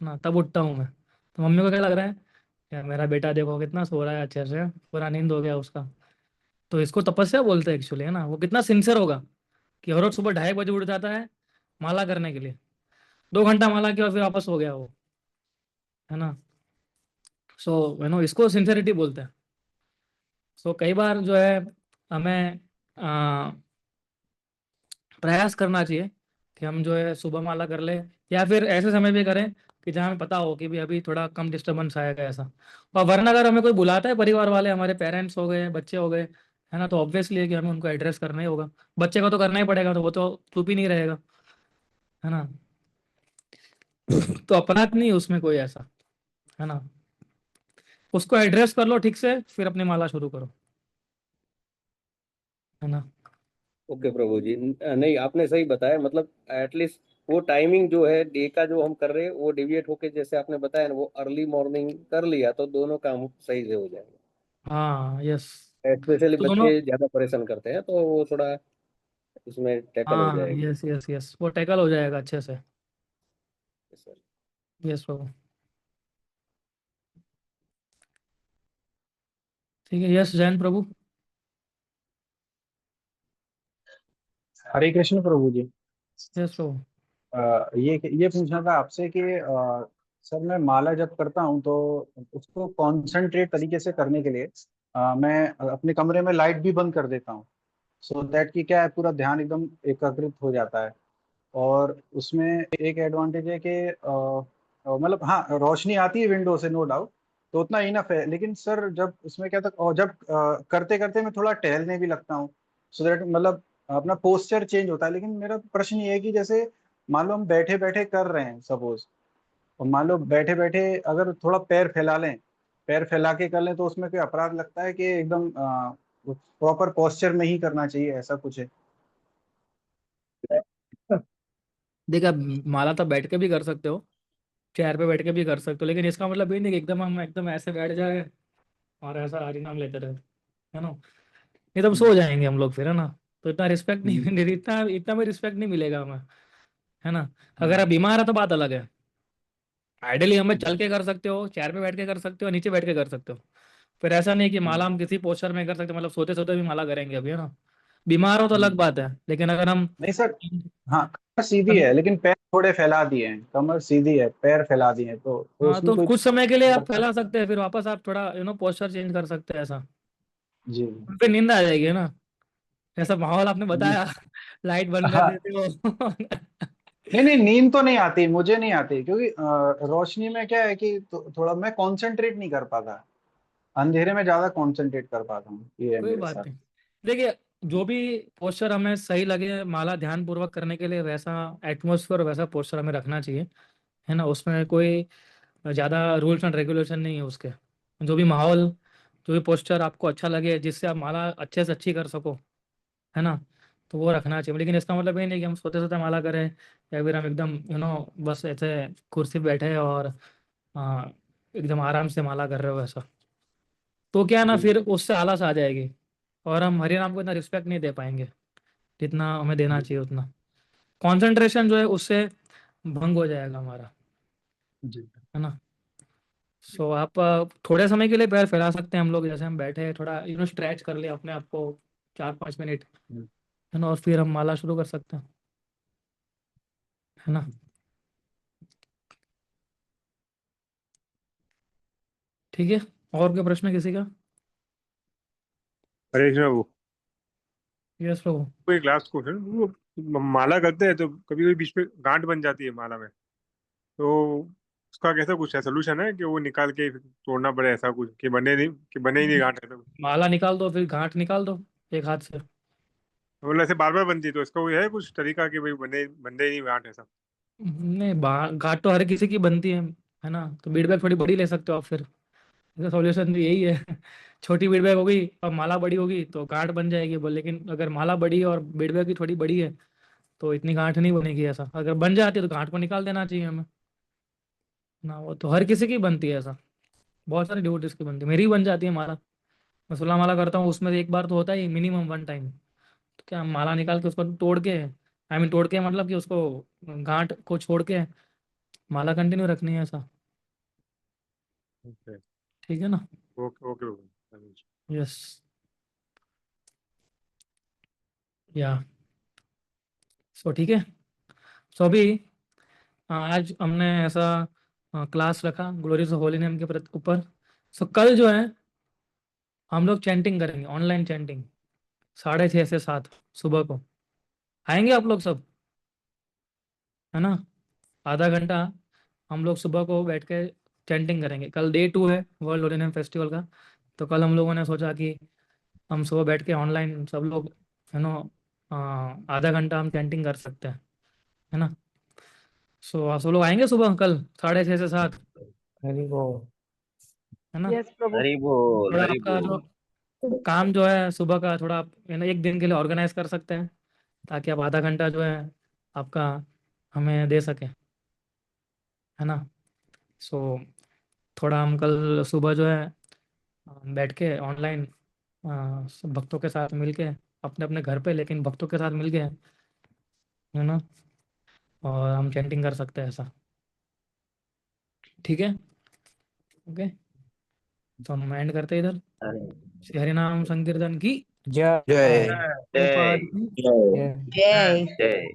ना, तब उठता हूँ मैं। तो मम्मी को क्या लग रहा है, यार मेरा बेटा देखो कितना सो रहा है अच्छे से, पूरा नींद हो गया उसका। तो इसको तपस्या बोलते हैं एक्चुअली, है ना। वो कितना सिंसियर होगा कि हर रोज सुबह 2:30 बजे उठ जाता है माला करने के लिए, 2 घंटा माला किया और फिर वापस हो गया वो, है ना। सो इसको सिंसियरिटी बोलते हैं। सो कई बार जो है हमें प्रयास करना चाहिए कि हम जो है सुबह माला कर ले, या फिर ऐसे समय भी करें कि जहाँ हमें पता हो कि भी अभी थोड़ा कम डिस्टर्बेंस आएगा ऐसा। और वरना अगर हमें कोई बुलाता है परिवार वाले, हमारे पेरेंट्स हो गए, बच्चे हो गए, है ना, तो ऑब्वियसली है कि हमें उनको एड्रेस करना ही होगा। बच्चे को तो करना ही पड़ेगा, तो वो तो चुप ही नहीं रहेगा, है ना। तो अपराध नहीं है उसमें कोई ऐसा, है ना। उसको एड्रेस कर लो ठीक से, फिर अपनी माला शुरू करो, है ना। ओके प्रभु जी। नहीं, आपने सही बताया, मतलब एटलीस्ट वो टाइमिंग जो है डे का जो हम कर रहे हैं वो डिविएट होके जैसे आपने बताया ना, वो अर्ली मॉर्निंग कर लिया तो दोनों काम सही से हो जाएगा। हाँ यस। स्पेशली तो दोनों, बच्चे ज्यादा परेशान करते हैं तो वो थोड़ा इसमें टैकल हो हाँ जाएगा। यस यस यस, वो टैकल हो जाएगा अच्छे से। सर यस बाबू, ठीक है। यस जैन प्रभु। हरे कृष्ण प्रभु जी। यस प्रभु। ये पूछना था आपसे कि सर मैं माला जब करता हूँ तो उसको कॉन्सेंट्रेट तरीके से करने के लिए मैं अपने कमरे में लाइट भी बंद कर देता हूँ, सो दैट कि क्या है पूरा ध्यान एकदम एकाग्रित हो जाता है। और उसमें एक एडवांटेज है कि मतलब हाँ रोशनी आती है विंडो से नो डाउट, तो उतना इनफ है। लेकिन सर जब उसमें क्या था, और जब करते करते मैं थोड़ा टहलने भी लगता हूँ, सो दैट मतलब अपना पोस्चर चेंज होता है। लेकिन मेरा प्रश्न ये है कि जैसे मान लो हम बैठे बैठे कर रहे हैं सपोज, और मान लो बैठे बैठे अगर थोड़ा पैर फैला लें, पैर फैला के कर लें, तो उसमें कोई अपराध लगता है कि एकदम प्रॉपर पोस्चर में ही करना चाहिए, ऐसा कुछ है? देख आप माला तो बैठ के भी कर सकते हो, चेयर पे बैठ के भी कर सकते हो, लेकिन इसका मतलब ये नहीं कि एकदम हम एकदम ऐसे बैठ जाए और ऐसा हरि नाम लेते रहे, है ना। नहीं तो हम सो जाएंगे हम लोग फिर, है ना। तो इतना रिस्पेक्ट नहीं इतना इतना भी रिस्पेक्ट नहीं मिलेगा हमें, है ना। अगर आप बीमार है तो बात अलग है। आइडियली हमें चल के कर सकते हो, चेयर पे बैठ के कर सकते हो, नीचे बैठ के कर सकते हो। फिर ऐसा नहीं कि माला हम किसी पोस्चर में कर सकते, मतलब सोते सोते भी माला करेंगे अभी, है ना। बीमार हो तो अलग बात है, लेकिन अगर हम नहीं सर, हाँ कमर सीधी है लेकिन पैर थोड़े फैला दिए हैं, कमर सीधी है पैर फैला दिए हैं, तो हाँ उसमें तो कोई कुछ समय के लिए आप फैला सकते हैं, फिर वापस आप थोड़ा पोस्चर चेंज कर सकते हैं ऐसा। जी फिर नींद आ जाएगी, है ना। ऐसा माहौल आपने जी बताया, लाइट बंद कर हाँ। देते हो। नहीं नहीं, नींद तो नहीं आती, मुझे नहीं आती, क्योंकि रोशनी में क्या है कि थोड़ा मैं कंसंट्रेट नहीं कर पाता, अंधेरे में ज्यादा कंसंट्रेट कर पाता हूँ, ये है कोई मेरे बात साथ। नहीं। देखिए, जो भी पोस्चर हमें सही लगे माला ध्यान पूर्वक करने के लिए, वैसा एटमोसफियर वैसा पोस्चर हमें रखना चाहिए, है ना। उसमें कोई ज़्यादा रूल्स एंड रेगुलेशन नहीं है उसके। जो भी माहौल, जो भी पोस्चर आपको अच्छा लगे, जिससे आप माला अच्छे से अच्छी कर सको, है ना, तो वो रखना चाहिए। लेकिन इसका मतलब ये नहीं कि हम सोते सोते माला करें, या फिर हम एकदम बस ऐसे कुर्सी पे बैठे और एकदम आराम से माला कर रहे हो ऐसा। तो क्या है ना, जी फिर उससे आलस आ जाएगी और हम हरि नाम को इतना रिस्पेक्ट नहीं दे पाएंगे जितना हमें देना जी चाहिए उतना। कंसंट्रेशन जो है उससे भंग हो जाएगा हमारा, जी है ना। सो आप थोड़े समय के लिए पैर फैला सकते हैं हम लोग, जैसे हम बैठे हैं थोड़ा स्ट्रेच कर लिया अपने आप को 4-5 मिनट, है ना, और फिर हम माला शुरू कर सकते हैं, है ना। ठीक है, और क्या प्रश्न किसी का? हरे कृष्ण बाबू, यस प्रभु। कोई लास्ट क्वेश्चन। वो माला करते हैं तो कभी कभी बीच में गांठ बन जाती है माला में, तो उसका कैसा कुछ है सोल्यूशन है कि वो निकाल के फिर तोड़ना पड़े, ऐसा कुछ कि बने नहीं, कि बने ही नहीं गांठ है तो? माला निकाल दो, फिर गांठ निकाल दो एक हाथ से। मतलब ऐसे बार बार बनती है तो इसका कोई है कुछ तरीका कि भाई बने बंदे ही नहीं गांठ ऐसा? नहीं, घाट तो हर किसी की बनती है ना। तो बीड बैग थोड़ी बड़ी ले सकते हो आप फिर। इसका सॉल्यूशन तो यही है। छोटी बीड बैग होगी और माला बड़ी होगी तो गांठ बन जाएगी बोल, लेकिन अगर माला बड़ी है और बीड बैग की थोड़ी बड़ी है तो इतनी गांठ नहीं बनेगी ऐसा। अगर बन जाती है तो गांठ को निकाल देना चाहिए हमें ना। वो तो हर किसी की बनती है ऐसा, बहुत सारे डिवोटीज की बनती है। मेरी भी बन जाती है माला, मैं 16 माला करता हूँ, उसमें से एक बार तो होता ही मिनिमम 1 टाइम। तो क्या माला निकाल के उसको तोड़ के, आई मीन तोड़ के मतलब कि उसको गांठ को छोड़ के माला कंटिन्यू रखनी है ऐसा। ओके ठीक है ना। ओके ओके बाबू। यस या सो ठीक है। सो अभी आज हमने ऐसा क्लास रखा ग्लोरीज होली नेम के ऊपर। सो कल जो है हम लोग चैंटिंग करेंगे, ऑनलाइन चैंटिंग 6:30 से 7 सुबह को। आएंगे आप लोग सब, है ना। आधा घंटा हम लोग सुबह को बैठ के चैंटिंग करेंगे। कल डे 2 है वर्ल्ड ओरिजिनल फेस्टिवल का। तो कल हम लोगों ने सोचा कि हम सुबह बैठ के ऑनलाइन सब लोग, है ना, आधा घंटा हम चैंटिंग कर सकते हैं, है ना। सो आप सब लोग आएंगे सुबह कल 6:30 से 7, हरि वो है ना। यस प्रभु। हरी बोल थोड़ा हरी आपका बोल। जो काम जो है सुबह का थोड़ा आप, एक दिन के लिए ऑर्गेनाइज कर सकते हैं, ताकि आप आधा घंटा जो है आपका हमें दे सके, है ना। सो थोड़ा हम कल सुबह जो है बैठ के ऑनलाइन सब भक्तों के साथ मिलके, अपने अपने घर पे लेकिन भक्तों के साथ मिलके, है ना, और हम चैंटिंग कर सकते हैं ऐसा, ठीक है। ओके, तो हम एंड करते हैं इधर। श्री हरिनाम संकीर्तन की जय जय प्रभुपाद की जय जय। जय